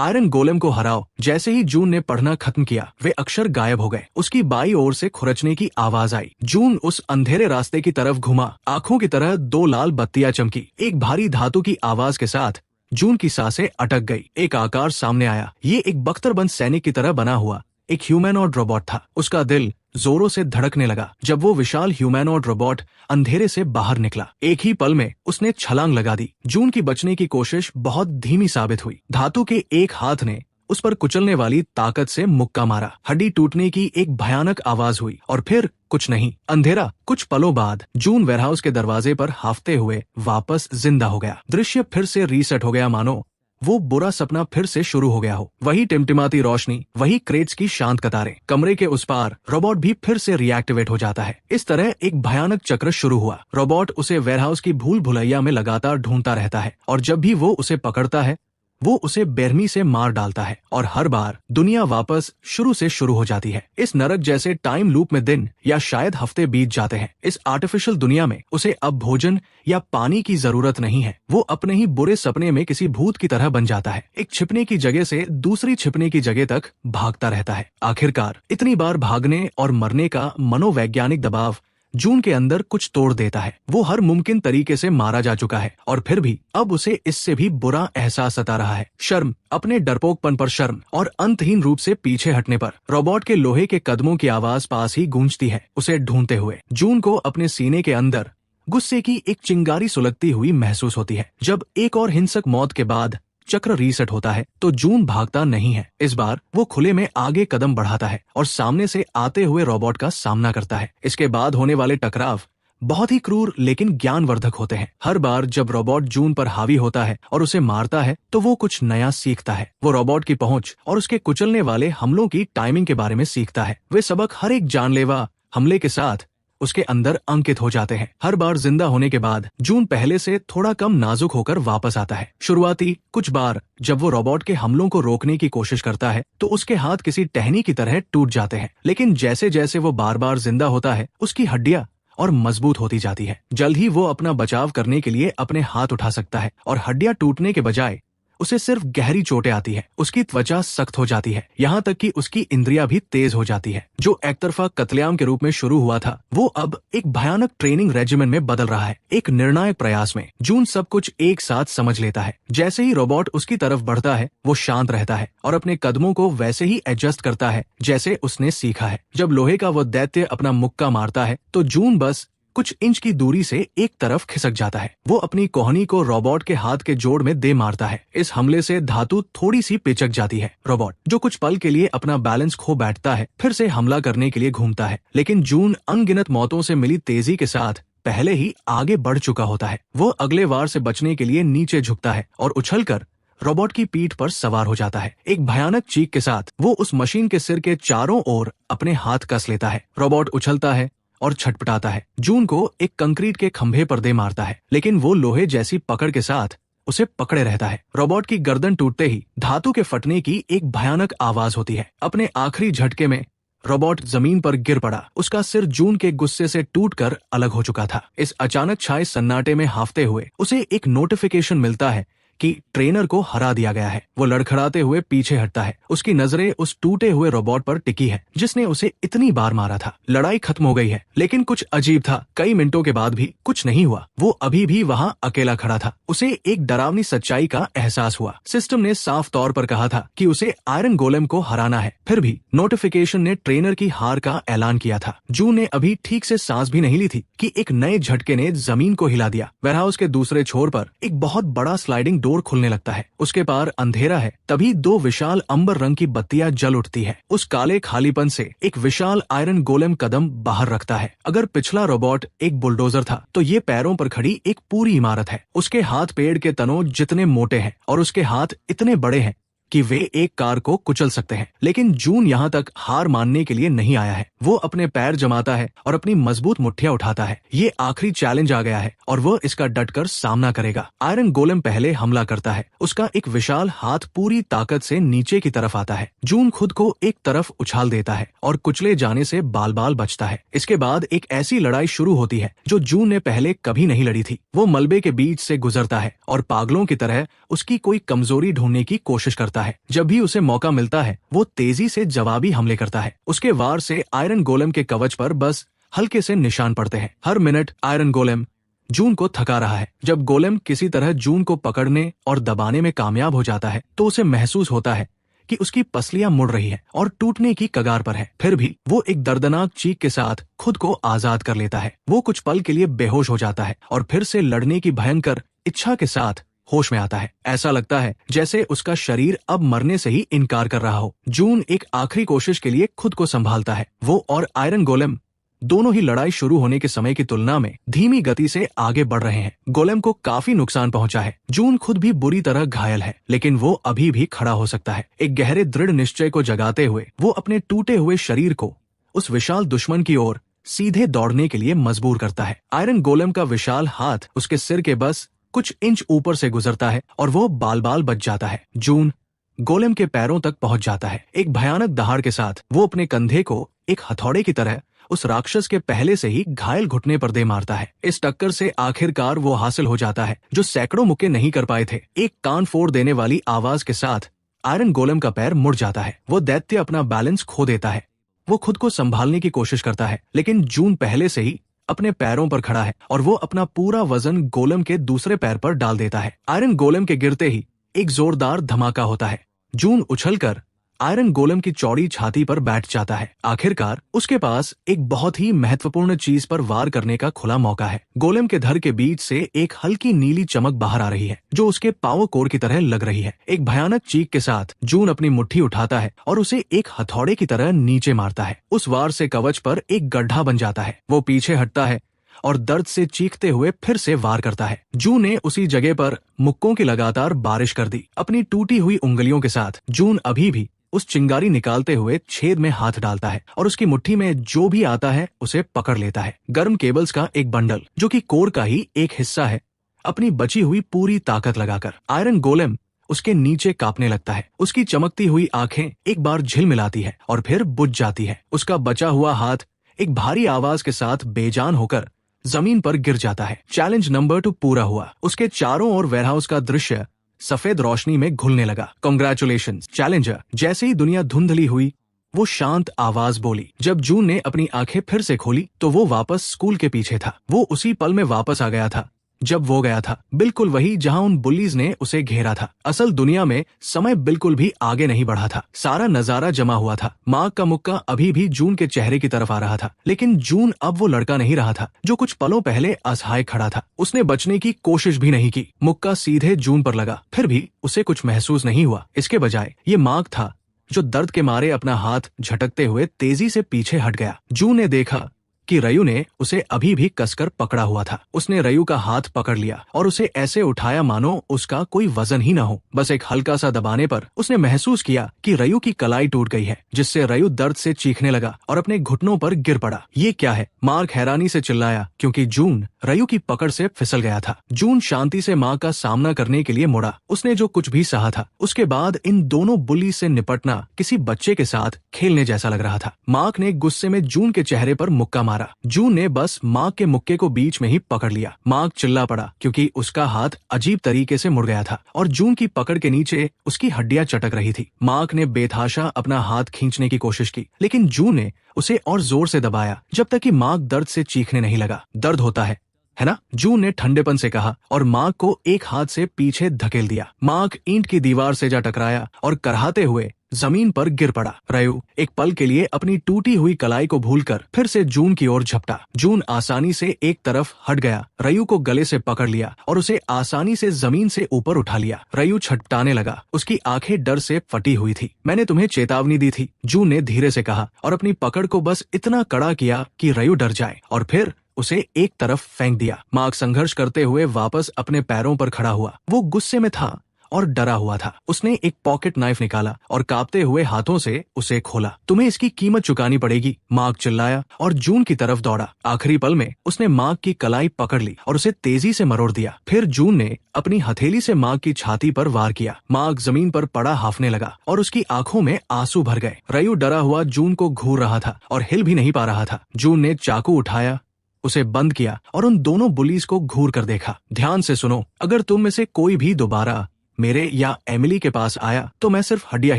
आयरन गोलेम को हराओ। जैसे ही जून ने पढ़ना खत्म किया, वे अक्षर गायब हो गए। उसकी बाई ओर से खुरचने की आवाज आई। जून उस अंधेरे रास्ते की तरफ घुमा। आंखों की तरह दो लाल बत्तियां चमकी। एक भारी धातु की आवाज के साथ जून की सांसें अटक गई। एक आकार सामने आया। ये एक बख्तरबंद सैनिक की तरह बना हुआ एक ह्यूमैनॉइड रोबोट था। उसका दिल जोरों से धड़कने लगा जब वो विशाल ह्यूमैनॉइड रोबोट अंधेरे से बाहर निकला। एक ही पल में उसने छलांग लगा दी। जून की बचने की कोशिश बहुत धीमी साबित हुई। धातु के एक हाथ ने उस पर कुचलने वाली ताकत से मुक्का मारा। हड्डी टूटने की एक भयानक आवाज हुई और फिर कुछ नहीं, अंधेरा। कुछ पलों बाद जून वेयरहाउस के दरवाजे पर हाफते हुए वापस जिंदा हो गया। दृश्य फिर से रीसेट हो गया, मानो वो बुरा सपना फिर से शुरू हो गया हो। वही टिमटिमाती रोशनी, वही क्रेट्स की शांत कतारें। कमरे के उस पार रोबोट भी फिर से रिएक्टिवेट हो जाता है। इस तरह एक भयानक चक्र शुरू हुआ। रोबोट उसे वेयरहाउस की भूल भुलैया में लगातार ढूंढता रहता है और जब भी वो उसे पकड़ता है वो उसे बेरहमी से मार डालता है और हर बार दुनिया वापस शुरू से शुरू हो जाती है। इस नरक जैसे टाइम लूप में दिन या शायद हफ्ते बीत जाते हैं। इस आर्टिफिशियल दुनिया में उसे अब भोजन या पानी की जरूरत नहीं है। वो अपने ही बुरे सपने में किसी भूत की तरह बन जाता है। एक छिपने की जगह से दूसरी छिपने की जगह तक भागता रहता है। आखिरकार इतनी बार भागने और मरने का मनोवैज्ञानिक दबाव जून के अंदर कुछ तोड़ देता है। वो हर मुमकिन तरीके से मारा जा चुका है और फिर भी अब उसे इससे भी बुरा एहसास सता रहा है। शर्म, अपने डरपोकपन पर शर्म और अंतहीन रूप से पीछे हटने पर। रोबोट के लोहे के कदमों की आवाज पास ही गूंजती है, उसे ढूंढते हुए। जून को अपने सीने के अंदर गुस्से की एक चिंगारी सुलगती हुई महसूस होती है। जब एक और हिंसक मौत के बाद चक्र रीसेट होता है तो जून भागता नहीं है। इस बार वो खुले में आगे कदम बढ़ाता है और सामने से आते हुए रोबोट का सामना करता है। इसके बाद होने वाले टकराव बहुत ही क्रूर लेकिन ज्ञानवर्धक होते हैं। हर बार जब रोबोट जून पर हावी होता है और उसे मारता है तो वो कुछ नया सीखता है। वो रोबोट की पहुंच और उसके कुचलने वाले हमलों की टाइमिंग के बारे में सीखता है। वे सबक हर एक जानलेवा हमले के साथ उसके अंदर अंकित हो जाते हैं। हर बार जिंदा होने के बाद जून पहले से थोड़ा कम नाजुक होकर वापस आता है। शुरुआती कुछ बार जब वो रोबोट के हमलों को रोकने की कोशिश करता है तो उसके हाथ किसी टहनी की तरह टूट जाते हैं, लेकिन जैसे जैसे वो बार बार जिंदा होता है उसकी हड्डियां और मजबूत होती जाती है। जल्द ही वो अपना बचाव करने के लिए अपने हाथ उठा सकता है और हड्डियां टूटने के बजाय उसे सिर्फ गहरी चोटें आती है। उसकी त्वचा सख्त हो जाती है, यहाँ तक कि उसकी इंद्रियां भी तेज हो जाती है। जो एक तरफा कत्लेआम के रूप में शुरू हुआ था वो अब एक भयानक ट्रेनिंग रेजिमेंट में बदल रहा है। एक निर्णायक प्रयास में जून सब कुछ एक साथ समझ लेता है। जैसे ही रोबोट उसकी तरफ बढ़ता है वो शांत रहता है और अपने कदमों को वैसे ही एडजस्ट करता है जैसे उसने सीखा है। जब लोहे का वो दैत्य अपना मुक्का मारता है तो जून बस कुछ इंच की दूरी से एक तरफ खिसक जाता है। वो अपनी कोहनी को रोबोट के हाथ के जोड़ में दे मारता है। इस हमले से धातु थोड़ी सी पिचक जाती है। रोबोट जो कुछ पल के लिए अपना बैलेंस खो बैठता है फिर से हमला करने के लिए घूमता है, लेकिन जून अनगिनत मौतों से मिली तेजी के साथ पहले ही आगे बढ़ चुका होता है। वो अगले वार से बचने के लिए नीचे झुकता है और उछलकर रोबोट की पीठ पर सवार हो जाता है। एक भयानक चीख के साथ वो उस मशीन के सिर के चारों ओर अपने हाथ कस लेता है। रोबोट उछलता है और छटपटाता है। जून को एक कंक्रीट के खंभे पर दे मारता है, लेकिन वो लोहे जैसी पकड़ के साथ उसे पकड़े रहता है। रोबोट की गर्दन टूटते ही धातु के फटने की एक भयानक आवाज होती है। अपने आखिरी झटके में रोबोट जमीन पर गिर पड़ा। उसका सिर जून के गुस्से से टूटकर अलग हो चुका था। इस अचानक छाए सन्नाटे में हाफते हुए उसे एक नोटिफिकेशन मिलता है कि ट्रेनर को हरा दिया गया है। वो लड़खड़ाते हुए पीछे हटता है। उसकी नजरें उस टूटे हुए रोबोट पर टिकी है जिसने उसे इतनी बार मारा था। लड़ाई खत्म हो गई है, लेकिन कुछ अजीब था। कई मिनटों के बाद भी कुछ नहीं हुआ। वो अभी भी वहाँ अकेला खड़ा था। उसे एक डरावनी सच्चाई का एहसास हुआ। सिस्टम ने साफ तौर पर कहा था कि उसे आयरन गोलेम को हराना है, फिर भी नोटिफिकेशन ने ट्रेनर की हार का ऐलान किया था। जून ने अभी ठीक से सांस भी नहीं ली थी कि एक नए झटके ने जमीन को हिला दिया। वेयरहाउस के दूसरे छोर पर एक बहुत बड़ा स्लाइडिंग डोर खुलने लगता है। उसके पार अंधेरा है, तभी दो विशाल अंबर रंग की बत्तियां जल उठती है। उस काले खालीपन से एक विशाल आयरन गोलेम कदम बाहर रखता है। अगर पिछला रोबोट एक बुलडोजर था तो ये पैरों पर खड़ी एक पूरी इमारत है। उसके हाथ पेड़ के तनों जितने मोटे हैं और उसके हाथ इतने बड़े हैं कि वे एक कार को कुचल सकते हैं। लेकिन जून यहाँ तक हार मानने के लिए नहीं आया है। वो अपने पैर जमाता है और अपनी मजबूत मुट्ठियां उठाता है। ये आखिरी चैलेंज आ गया है और वो इसका डटकर सामना करेगा। आयरन गोलेम पहले हमला करता है। उसका एक विशाल हाथ पूरी ताकत से नीचे की तरफ आता है। जून खुद को एक तरफ उछाल देता है और कुचले जाने से बाल बाल बचता है। इसके बाद एक ऐसी लड़ाई शुरू होती है जो जून ने पहले कभी नहीं लड़ी थी। वो मलबे के बीच से गुजरता है और पागलों की तरह उसकी कोई कमजोरी ढूंढने की कोशिश करता करता है। जब भी उसे मौका मिलता है वो तेजी से जवाबी हमले करता है। उसके वार से आयरन गोलेम के कवच पर बस हल्के से निशान पड़ते हैं। हर मिनट आयरन गोलेम जून को थका रहा है। जब गोलेम किसी तरह जून को पकड़ने और दबाने में कामयाब हो जाता है तो उसे महसूस होता है कि उसकी पसलियां मुड़ रही है और टूटने की कगार पर है। फिर भी वो एक दर्दनाक चीख के साथ खुद को आजाद कर लेता है। वो कुछ पल के लिए बेहोश हो जाता है और फिर से लड़ने की भयंकर इच्छा के साथ होश में आता है। ऐसा लगता है जैसे उसका शरीर अब मरने से ही इनकार कर रहा हो। जून एक आखिरी कोशिश के लिए खुद को संभालता है। वो और आयरन गोलेम दोनों ही लड़ाई शुरू होने के समय की तुलना में धीमी गति से आगे बढ़ रहे हैं। गोलेम को काफी नुकसान पहुंचा है। जून खुद भी बुरी तरह घायल है, लेकिन वो अभी भी खड़ा हो सकता है। एक गहरे दृढ़ निश्चय को जगाते हुए वो अपने टूटे हुए शरीर को उस विशाल दुश्मन की ओर सीधे दौड़ने के लिए मजबूर करता है। आयरन गोलेम का विशाल हाथ उसके सिर के बस कुछ इंच ऊपर से गुजरता है और वो बाल बाल बच जाता है। जून गोलेम के पैरों तक पहुंच जाता है। एक भयानक दहाड़ के साथ वो अपने कंधे को एक हथौड़े की तरह उस राक्षस के पहले से ही घायल घुटने पर दे मारता है। इस टक्कर से आखिरकार वो हासिल हो जाता है जो सैकड़ों मुक्के नहीं कर पाए थे। एक कान फोड़ देने वाली आवाज के साथ आयरन गोलेम का पैर मुड़ जाता है। वो दैत्य अपना बैलेंस खो देता है। वो खुद को संभालने की कोशिश करता है, लेकिन जून पहले से ही अपने पैरों पर खड़ा है और वो अपना पूरा वजन गोलेम के दूसरे पैर पर डाल देता है। आयरन गोलेम के गिरते ही एक जोरदार धमाका होता है। जून उछलकर आयरन गोलेम की चौड़ी छाती पर बैठ जाता है। आखिरकार उसके पास एक बहुत ही महत्वपूर्ण चीज पर वार करने का खुला मौका है। गोलेम के धड़ के बीच से एक हल्की नीली चमक बाहर आ रही है जो उसके पावर कोर की तरह लग रही है। एक भयानक चीख के साथ जून अपनी मुट्ठी उठाता है और उसे एक हथौड़े की तरह नीचे मारता है। उस वार से कवच पर एक गड्ढा बन जाता है। वो पीछे हटता है और दर्द से चीखते हुए फिर से वार करता है। जून ने उसी जगह पर मुक्कों की लगातार बारिश कर दी। अपनी टूटी हुई उंगलियों के साथ जून अभी भी उस चिंगारी निकालते हुए छेद में हाथ डालता है और उसकी मुट्ठी में जो भी आता है उसे पकड़ लेता है। गर्म केबल्स का एक बंडल जो कि कोर का ही एक हिस्सा है, अपनी बची हुई पूरी ताकत लगाकर आयरन गोलेम उसके नीचे कांपने लगता है। उसकी चमकती हुई आंखें एक बार झिलमिलाती है और फिर बुझ जाती है। उसका बचा हुआ हाथ एक भारी आवाज के साथ बेजान होकर जमीन पर गिर जाता है। चैलेंज नंबर 2 पूरा हुआ। उसके चारों ओर वेयरहाउस का दृश्य सफेद रोशनी में घुलने लगा। Congratulations challenger. जैसे ही दुनिया धुंधली हुई वो शांत आवाज बोली। जब जून ने अपनी आंखें फिर से खोली तो वो वापस स्कूल के पीछे था। वो उसी पल में वापस आ गया था जब वो गया था, बिल्कुल वही जहां उन बुलीज ने उसे घेरा था। असल दुनिया में समय बिल्कुल भी आगे नहीं बढ़ा था। सारा नजारा जमा हुआ था। मार्क का मुक्का अभी भी जून के चेहरे की तरफ आ रहा था, लेकिन जून अब वो लड़का नहीं रहा था जो कुछ पलों पहले असहाय खड़ा था। उसने बचने की कोशिश भी नहीं की। मुक्का सीधे जून पर लगा, फिर भी उसे कुछ महसूस नहीं हुआ। इसके बजाय ये मार्क था जो दर्द के मारे अपना हाथ झटकते हुए तेजी से पीछे हट गया। जून ने देखा कि रयू ने उसे अभी भी कसकर पकड़ा हुआ था। उसने रयू का हाथ पकड़ लिया और उसे ऐसे उठाया मानो उसका कोई वजन ही न हो। बस एक हल्का सा दबाने पर उसने महसूस किया कि रयू की कलाई टूट गई है, जिससे रयू दर्द से चीखने लगा और अपने घुटनों पर गिर पड़ा। ये क्या है? मार्क हैरानी से चिल्लाया क्योंकि जून रयू की पकड़ से फिसल गया था। जून शांति से माँ का सामना करने के लिए मुड़ा। उसने जो कुछ भी सहा था उसके बाद इन दोनों बुली से निपटना किसी बच्चे के साथ खेलने जैसा लग रहा था। मार्क ने गुस्से में जून के चेहरे पर मुक्का मारा। जून ने बस मार्क के मुक्के को बीच में ही पकड़ लिया। मार्क चिल्ला पड़ा क्योंकि उसका हाथ अजीब तरीके से मुड़ गया था और जून की पकड़ के नीचे उसकी हड्डियां चटक रही थी। मार्क ने बेतहाशा अपना हाथ खींचने की कोशिश की, लेकिन जून ने उसे और जोर से दबाया जब तक कि मार्क दर्द से चीखने नहीं लगा। दर्द होता है ना? जून ने ठंडेपन से कहा और मार्क को एक हाथ से पीछे धकेल दिया। मार्क ईंट की दीवार से जा टकराया और कराहते हुए जमीन पर गिर पड़ा। रयू एक पल के लिए अपनी टूटी हुई कलाई को भूलकर फिर से जून की ओर झपटा। जून आसानी से एक तरफ हट गया, रयू को गले से पकड़ लिया और उसे आसानी से जमीन से ऊपर उठा लिया। रयू छटपटाने लगा। उसकी आंखें डर से फटी हुई थी। मैंने तुम्हें चेतावनी दी थी, जून ने धीरे से कहा और अपनी पकड़ को बस इतना कड़ा किया कि रयू डर जाए और फिर उसे एक तरफ फेंक दिया। मार्क संघर्ष करते हुए वापस अपने पैरों पर खड़ा हुआ। वो गुस्से में था और डरा हुआ था। उसने एक पॉकेट नाइफ निकाला और कांपते हुए हाथों से उसे खोला। तुम्हें इसकी कीमत चुकानी पड़ेगी, मार्क चिल्लाया और जून की तरफ दौड़ा। आखिरी पल में उसने मार्क की कलाई पकड़ ली और उसे तेजी से मरोड़ दिया। फिर जून ने अपनी हथेली से मार्क की छाती पर वार किया। मार्क जमीन पर पड़ा हाफने लगा और उसकी आंखों में आंसू भर गए। रयू डरा हुआ जून को घूर रहा था और हिल भी नहीं पा रहा था। जून ने चाकू उठाया, उसे बंद किया और उन दोनों बुलीज को घूर कर देखा। ध्यान से सुनो, अगर तुम में से कोई भी दोबारा मेरे या एमिली के पास आया तो मैं सिर्फ हड्डियां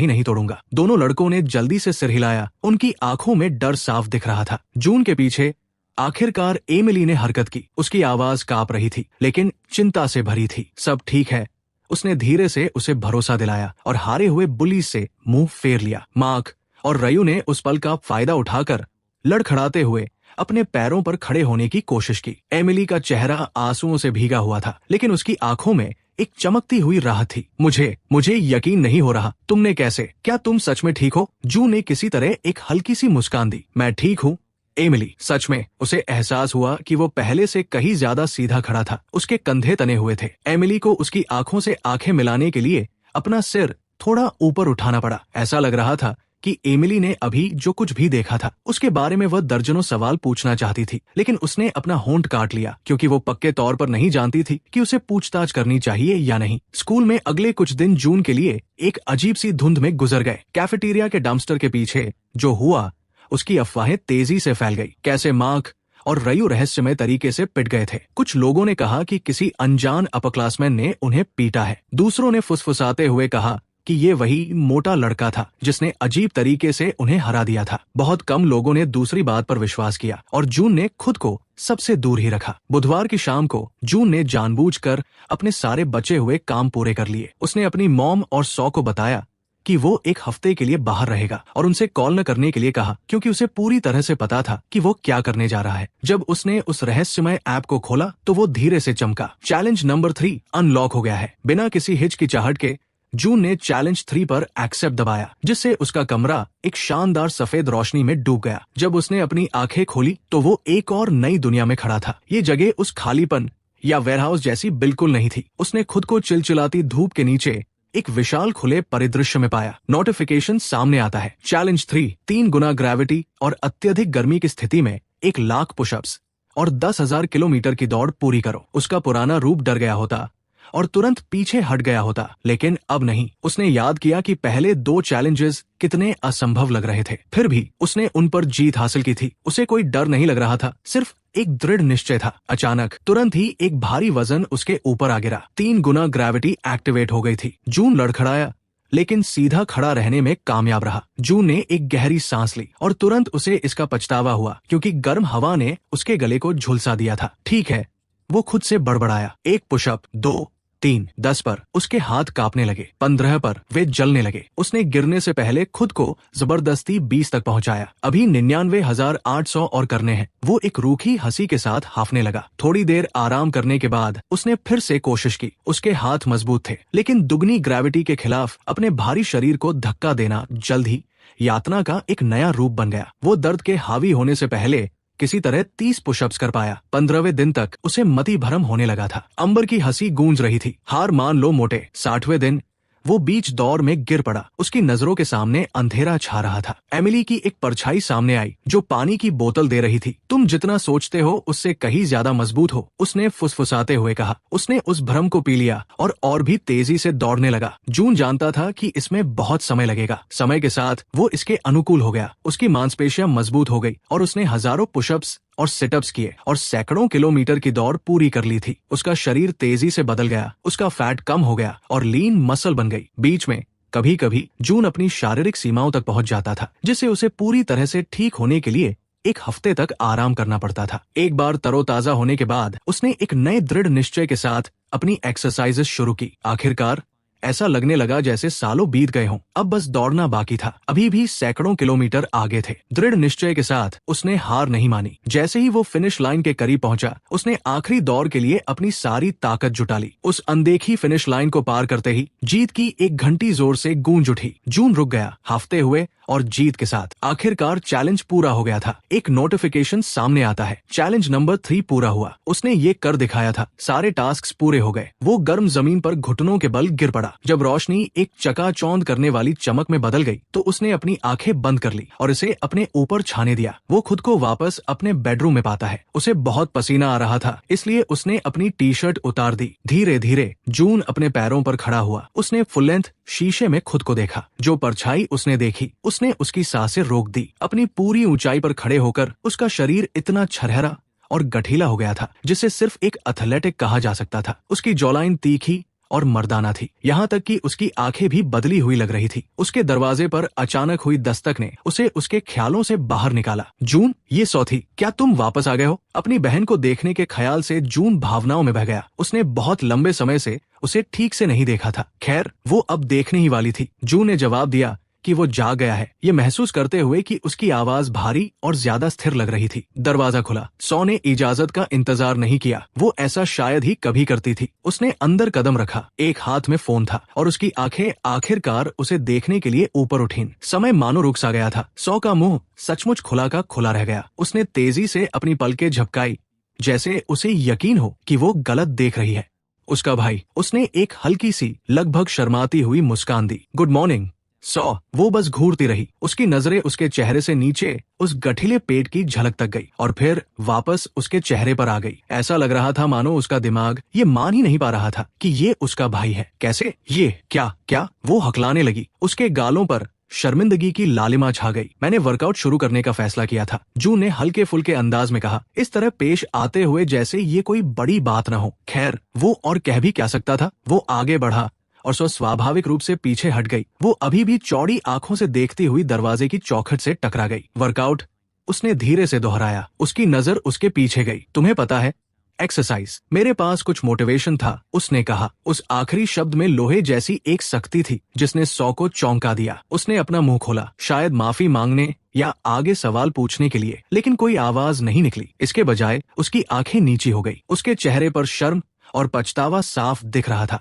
ही नहीं तोड़ूंगा। दोनों लड़कों ने जल्दी से सिर हिलाया। उनकी आंखों में डर साफ दिख रहा था। जून के पीछे आखिरकार एमिली ने हरकत की। उसकी आवाज कांप रही थी, लेकिन चिंता से भरी थी। सब ठीक है, उसने धीरे से उसे भरोसा दिलाया और हारे हुए बुली से मुंह फेर लिया। मार्क और रयू ने उस पल का फायदा उठाकर लड़खड़ाते हुए अपने पैरों पर खड़े होने की कोशिश की। एमिली का चेहरा आंसुओं से भीगा हुआ था, लेकिन उसकी आंखों में एक चमकती हुई राहत थी। मुझे यकीन नहीं हो रहा। तुमने कैसे? क्या तुम सच में ठीक हो? जू ने किसी तरह एक हल्की सी मुस्कान दी। मैं ठीक हूँ एमिली। सच में? उसे एहसास हुआ कि वो पहले से कहीं ज्यादा सीधा खड़ा था। उसके कंधे तने हुए थे। एमिली को उसकी आंखों से आंखें मिलाने के लिए अपना सिर थोड़ा ऊपर उठाना पड़ा। ऐसा लग रहा था कि एमिली ने अभी जो कुछ भी देखा था उसके बारे में वह दर्जनों सवाल पूछना चाहती थी, लेकिन उसने अपना होंठ काट लिया, क्योंकि वो पक्के तौर पर नहीं जानती थी कि उसे पूछताछ करनी चाहिए या नहीं। स्कूल में अगले कुछ दिन जून के लिए एक अजीब सी धुंध में गुजर गए। कैफेटेरिया के डंपस्टर के पीछे जो हुआ उसकी अफवाहें तेजी से फैल गई। कैसे मार्क और रयू रहस्यमय तरीके से पिट गए थे। कुछ लोगों ने कहा कि किसी अनजान अपरक्लासमैन ने उन्हें पीटा है। दूसरों ने फुसफुसाते हुए कहा कि ये वही मोटा लड़का था जिसने अजीब तरीके से उन्हें हरा दिया था। बहुत कम लोगों ने दूसरी बात पर विश्वास किया और जून ने खुद को सबसे दूर ही रखा। बुधवार की शाम को जून ने जानबूझकर अपने सारे बचे हुए काम पूरे कर लिए। उसने अपनी मॉम और सौ को बताया कि वो एक हफ्ते के लिए बाहर रहेगा और उनसे कॉल न करने के लिए कहा, क्योंकि उसे पूरी तरह से पता था कि वो क्या करने जा रहा है। जब उसने उस रहस्यमय ऐप को खोला तो वो धीरे से चमका। चैलेंज नंबर 3 अनलॉक हो गया है। बिना किसी हिचकिचाहट के जून ने चैलेंज 3 पर एक्सेप्ट दबाया, जिससे उसका कमरा एक शानदार सफेद रोशनी में डूब गया। जब उसने अपनी आंखें खोली तो वो एक और नई दुनिया में खड़ा था। ये जगह उस खालीपन या वेयरहाउस जैसी बिल्कुल नहीं थी। उसने खुद को चिलचिलाती धूप के नीचे एक विशाल खुले परिदृश्य में पाया। नोटिफिकेशन सामने आता है। चैलेंज 3 गुना ग्रेविटी और अत्यधिक गर्मी की स्थिति में 1,00,000 पुशअप्स और 10,000 किलोमीटर की दौड़ पूरी करो। उसका पुराना रूप डर गया होता और तुरंत पीछे हट गया होता, लेकिन अब नहीं। उसने याद किया कि पहले 2 चैलेंजेस कितने असंभव लग रहे थे, फिर भी उसने उन पर जीत हासिल की थी। उसे कोई डर नहीं लग रहा था, सिर्फ एक दृढ़ निश्चय था। अचानक तुरंत ही एक भारी वजन उसके ऊपर आ गिरा। 3 गुना ग्रेविटी एक्टिवेट हो गई थी। जून लड़खड़ाया, लेकिन सीधा खड़ा रहने में कामयाब रहा। जून ने एक गहरी सांस ली और तुरंत उसे इसका पछतावा हुआ, क्योंकि गर्म हवा ने उसके गले को झुलसा दिया था। ठीक है, वो खुद से बड़बड़ाया। 1 पुशअप, 2, 3, 10 पर उसके हाथ कांपने लगे। 15 पर वे जलने लगे। उसने गिरने से पहले खुद को जबरदस्ती 20 तक पहुंचाया। अभी 99,800 और करने हैं। वो एक रूखी हंसी के साथ हाफने लगा। थोड़ी देर आराम करने के बाद उसने फिर से कोशिश की। उसके हाथ मजबूत थे, लेकिन दुगनी ग्रेविटी के खिलाफ अपने भारी शरीर को धक्का देना जल्द ही यातना का एक नया रूप बन गया। वो दर्द के हावी होने से पहले किसी तरह 30 पुशअप्स कर पाया। 15वें दिन तक उसे मति भ्रम होने लगा था। अंबर की हंसी गूंज रही थी। हार मान लो मोटे। 60वें दिन वो बीच दौर में गिर पड़ा। उसकी नजरों के सामने अंधेरा छा रहा था। एमिली की एक परछाई सामने आई जो पानी की बोतल दे रही थी। तुम जितना सोचते हो उससे कहीं ज्यादा मजबूत हो, उसने फुसफुसाते हुए कहा। उसने उस भ्रम को पी लिया और भी तेजी से दौड़ने लगा। जून जानता था कि इसमें बहुत समय लगेगा। समय के साथ वो इसके अनुकूल हो गया। उसकी मांसपेशियां मजबूत हो गई और उसने हजारों पुशअप्स और सिटअप्स किए और सैकड़ों किलोमीटर की दौड़ पूरी कर ली थी। उसका शरीर तेजी से बदल गया। उसका फैट कम हो गया और लीन मसल बन गई। बीच में कभी कभी जून अपनी शारीरिक सीमाओं तक पहुंच जाता था, जिससे उसे पूरी तरह से ठीक होने के लिए 1 हफ्ते तक आराम करना पड़ता था। एक बार तरोताजा होने के बाद उसने एक नए दृढ़ निश्चय के साथ अपनी एक्सरसाइजेस शुरू की। आखिरकार ऐसा लगने लगा जैसे सालों बीत गए हों। अब बस दौड़ना बाकी था। अभी भी सैकड़ों किलोमीटर आगे थे। दृढ़ निश्चय के साथ उसने हार नहीं मानी। जैसे ही वो फिनिश लाइन के करीब पहुंचा, उसने आखिरी दौड़ के लिए अपनी सारी ताकत जुटा ली। उस अनदेखी फिनिश लाइन को पार करते ही जीत की एक घंटी जोर से गूंज उठी। जून रुक गया, हाफते हुए और जीत के साथ। आखिरकार चैलेंज पूरा हो गया था। एक नोटिफिकेशन सामने आता है। चैलेंज नंबर 3 पूरा हुआ। उसने ये कर दिखाया था। सारे टास्क पूरे हो गए। वो गर्म जमीन पर घुटनों के बल गिर पड़ा। जब रोशनी एक चकाचौंध करने वाली चमक में बदल गई तो उसने अपनी आंखें बंद कर ली और इसे अपने ऊपर छाने दिया। वो खुद को वापस अपने बेडरूम में पाता है। उसे बहुत पसीना आ रहा था, इसलिए उसने अपनी टी-शर्ट उतार दी। धीरे धीरे जून अपने पैरों पर खड़ा हुआ। उसने फुल लेंथ शीशे में खुद को देखा। जो परछाई उसने देखी उसने उसकी सांसें रोक दी। अपनी पूरी ऊंचाई पर खड़े होकर उसका शरीर इतना छरहरा और गठीला हो गया था जिसे सिर्फ एक एथलेटिक कहा जा सकता था। उसकी जॉलाइन तीखी और मर्दाना थी, यहाँ तक कि उसकी आंखें भी बदली हुई लग रही थी। उसके दरवाजे पर अचानक हुई दस्तक ने उसे उसके ख्यालों से बाहर निकाला। जून, ये सौथी, क्या तुम वापस आ गए हो? अपनी बहन को देखने के ख्याल से जून भावनाओं में बह गया। उसने बहुत लंबे समय से उसे ठीक से नहीं देखा था। खैर, वो अब देखने ही वाली थी। जून ने जवाब दिया कि वो जाग गया है, ये महसूस करते हुए कि उसकी आवाज भारी और ज्यादा स्थिर लग रही थी। दरवाजा खुला। सौ ने इजाजत का इंतजार नहीं किया, वो ऐसा शायद ही कभी करती थी। उसने अंदर कदम रखा, एक हाथ में फोन था और उसकी आंखें आखिरकार उसे देखने के लिए ऊपर उठीं। समय मानो रुक सा गया था। सौ का मुंह सचमुच खुला का खुला रह गया। उसने तेजी से अपनी पलकें झपकाई, जैसे उसे यकीन हो कि वो गलत देख रही है। उसका भाई। उसने एक हल्की सी, लगभग शर्माती हुई मुस्कान दी। गुड मॉर्निंग सौ। वो बस घूरती रही। उसकी नजरें उसके चेहरे से नीचे उस गठीले पेट की झलक तक गई और फिर वापस उसके चेहरे पर आ गई। ऐसा लग रहा था मानो उसका दिमाग ये मान ही नहीं पा रहा था कि ये उसका भाई है। कैसे? ये क्या? वो हकलाने लगी। उसके गालों पर शर्मिंदगी की लालिमा छा गई। मैंने वर्कआउट शुरू करने का फैसला किया था, जून ने हल्के फुल्के अंदाज में कहा, इस तरह पेश आते हुए जैसे ये कोई बड़ी बात न हो। खैर, वो और कह भी क्या सकता था। वो आगे बढ़ा और सो स्वाभाविक रूप से पीछे हट गई। वो अभी भी चौड़ी आंखों से देखती हुई दरवाजे की चौखट से टकरा गई। वर्कआउट? उसने धीरे से दोहराया। उसकी नजर उसके पीछे गई। तुम्हें पता है, एक्सरसाइज। मेरे पास कुछ मोटिवेशन था, उसने कहा। उस आखिरी शब्द में लोहे जैसी एक सख्ती थी जिसने सौ को चौंका दिया। उसने अपना मुंह खोला, शायद माफी मांगने या आगे सवाल पूछने के लिए, लेकिन कोई आवाज नहीं निकली। इसके बजाय उसकी आंखें नीची हो गई। उसके चेहरे पर शर्म और पछतावा साफ दिख रहा था।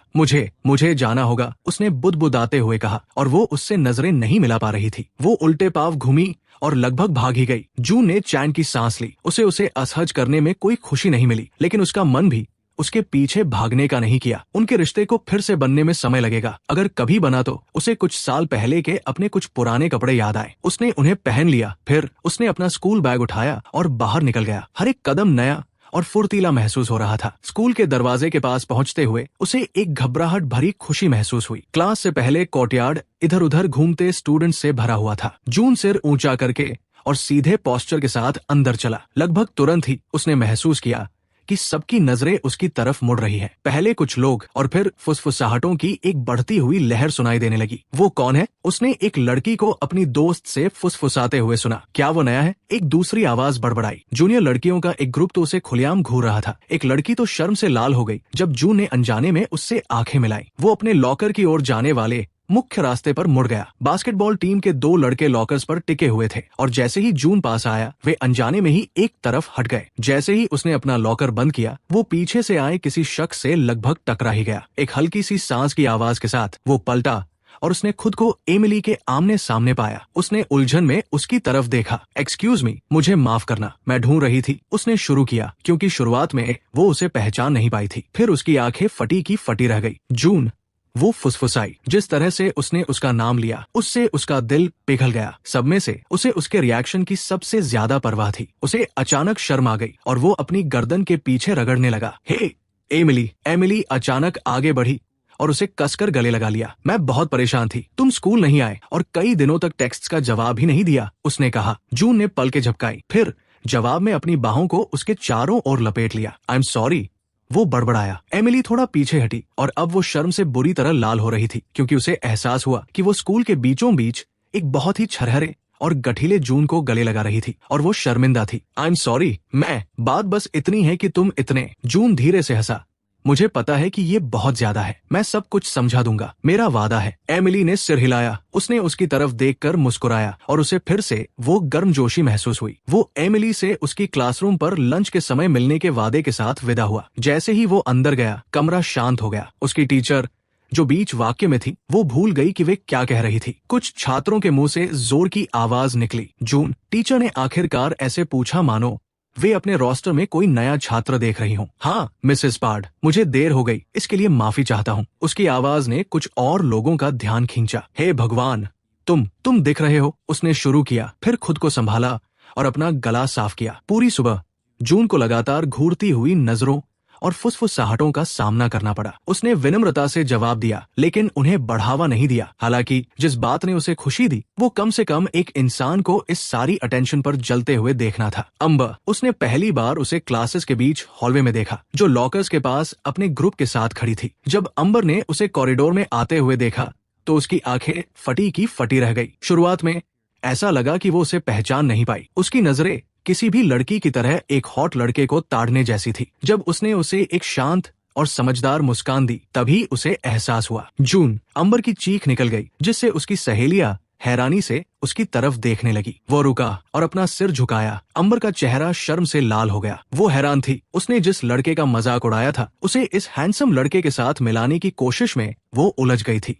मुझे जाना होगा, उसने बुदबुदाते हुए कहा, और वो उससे नजरें नहीं मिला पा रही थी। वो उल्टे पांव घूमी और लगभग भाग ही गई। जून ने चैन की सांस ली। उसे असहज करने में कोई खुशी नहीं मिली, लेकिन उसका मन भी उसके पीछे भागने का नहीं किया। उनके रिश्ते को फिर से बनने में समय लगेगा। अगर कभी बना तो उसे कुछ साल पहले के अपने कुछ पुराने कपड़े याद आए। उसने उन्हें पहन लिया। फिर उसने अपना स्कूल बैग उठाया और बाहर निकल गया। हर एक कदम नया और फुर्तीला महसूस हो रहा था। स्कूल के दरवाजे के पास पहुंचते हुए उसे एक घबराहट भरी खुशी महसूस हुई। क्लास से पहले कोर्टयार्ड इधर उधर घूमते स्टूडेंट से भरा हुआ था। जून सिर ऊंचा करके और सीधे पोस्चर के साथ अंदर चला। लगभग तुरंत ही उसने महसूस किया कि सबकी नजरें उसकी तरफ मुड़ रही है। पहले कुछ लोग और फिर फुसफुसाहटों की एक बढ़ती हुई लहर सुनाई देने लगी। वो कौन है? उसने एक लड़की को अपनी दोस्त से फुसफुसाते हुए सुना। क्या वो नया है? एक दूसरी आवाज बड़बड़ाई। जूनियर लड़कियों का एक ग्रुप तो उसे खुलेआम घूर रहा था। एक लड़की तो शर्म से लाल हो गई जब जून ने अनजाने में उससे आंखें मिलाई। वो अपने लॉकर की ओर जाने वाले मुख्य रास्ते पर मुड़ गया। बास्केटबॉल टीम के दो लड़के लॉकर्स पर टिके हुए थे और जैसे ही जून पास आया वे अनजाने में ही एक तरफ हट गए। जैसे ही उसने अपना लॉकर बंद किया वो पीछे से आए किसी शख्स से लगभग टकरा ही गया। एक हल्की सी सांस की आवाज के साथ वो पलटा और उसने खुद को एमिली के आमने सामने पाया। उसने उलझन में उसकी तरफ देखा। एक्सक्यूज मी, मुझे माफ करना, मैं ढूंढ रही थी, उसने शुरू किया, क्योंकि शुरुआत में वो उसे पहचान नहीं पाई थी। फिर उसकी आंखें फटी की फटी रह गई। जून, वो फुसफुसाई। जिस तरह से उसने उसका नाम लिया उससे उसका दिल पिघल गया। सब में से उसे उसके रिएक्शन की सबसे ज्यादा परवाह थी। उसे अचानक शर्म आ गई और वो अपनी गर्दन के पीछे रगड़ने लगा। हे एमिली। एमिली अचानक आगे बढ़ी और उसे कसकर गले लगा लिया। मैं बहुत परेशान थी, तुम स्कूल नहीं आए और कई दिनों तक टेक्स्ट का जवाब ही नहीं दिया, उसने कहा। जून ने पलकें झपकाई, फिर जवाब में अपनी बाहों को उसके चारों ओर लपेट लिया। आई एम सॉरी, वो बड़बड़ाया। एमिली थोड़ा पीछे हटी और अब वो शर्म से बुरी तरह लाल हो रही थी, क्योंकि उसे एहसास हुआ कि वो स्कूल के बीचों बीच एक बहुत ही छरहरे और गठीले जून को गले लगा रही थी और वो शर्मिंदा थी। आई एम सॉरी, बात बस इतनी है कि तुम इतने। जून धीरे से हंसा। मुझे पता है कि ये बहुत ज्यादा है, मैं सब कुछ समझा दूंगा, मेरा वादा है। एमिली ने सिर हिलाया। उसने उसकी तरफ देखकर मुस्कुराया और उसे फिर से वो गर्मजोशी महसूस हुई। वो एमिली से उसकी क्लासरूम पर लंच के समय मिलने के वादे के साथ विदा हुआ। जैसे ही वो अंदर गया कमरा शांत हो गया। उसकी टीचर जो बीच वाक्य में थी वो भूल गई कि वे क्या कह रही थी। कुछ छात्रों के मुंह से जोर की आवाज निकली, जून। टीचर ने आखिरकार ऐसे पूछा मानो वे अपने रोस्टर में कोई नया छात्र देख रही हूँ। हाँ मिसेस पार्ड, मुझे देर हो गई, इसके लिए माफी चाहता हूँ। उसकी आवाज ने कुछ और लोगों का ध्यान खींचा। हे भगवान, तुम दिख रहे हो, उसने शुरू किया, फिर खुद को संभाला और अपना गला साफ किया। पूरी सुबह जून को लगातार घूरती हुई नजरों और फुसफुसाहटों का सामना करना पड़ा। उसने विनम्रता से जवाब दिया, लेकिन उन्हें बढ़ावा नहीं दिया। हालांकि जिस बात ने उसे खुशी दी वो कम से कम एक इंसान को इस सारी अटेंशन पर जलते हुए देखना था। अम्बर, उसने पहली बार उसे क्लासेस के बीच हॉलवे में देखा, जो लॉकर्स के पास अपने ग्रुप के साथ खड़ी थी। जब अम्बर ने उसे कॉरिडोर में आते हुए देखा तो उसकी आंखें फटी की फटी रह गई। शुरुआत में ऐसा लगा कि वो उसे पहचान नहीं पाई। उसकी नजरें किसी भी लड़की की तरह एक हॉट लड़के को ताड़ने जैसी थी। जब उसने उसे एक शांत और समझदार मुस्कान दी तभी उसे एहसास हुआ। जून, अम्बर की चीख निकल गई, जिससे उसकी सहेलियां हैरानी से उसकी तरफ देखने लगी। वो रुका और अपना सिर झुकाया। अम्बर का चेहरा शर्म से लाल हो गया। वो हैरान थी। उसने जिस लड़के का मजाक उड़ाया था उसे इस हैंडसम लड़के के साथ मिलाने की कोशिश में वो उलझ गई थी।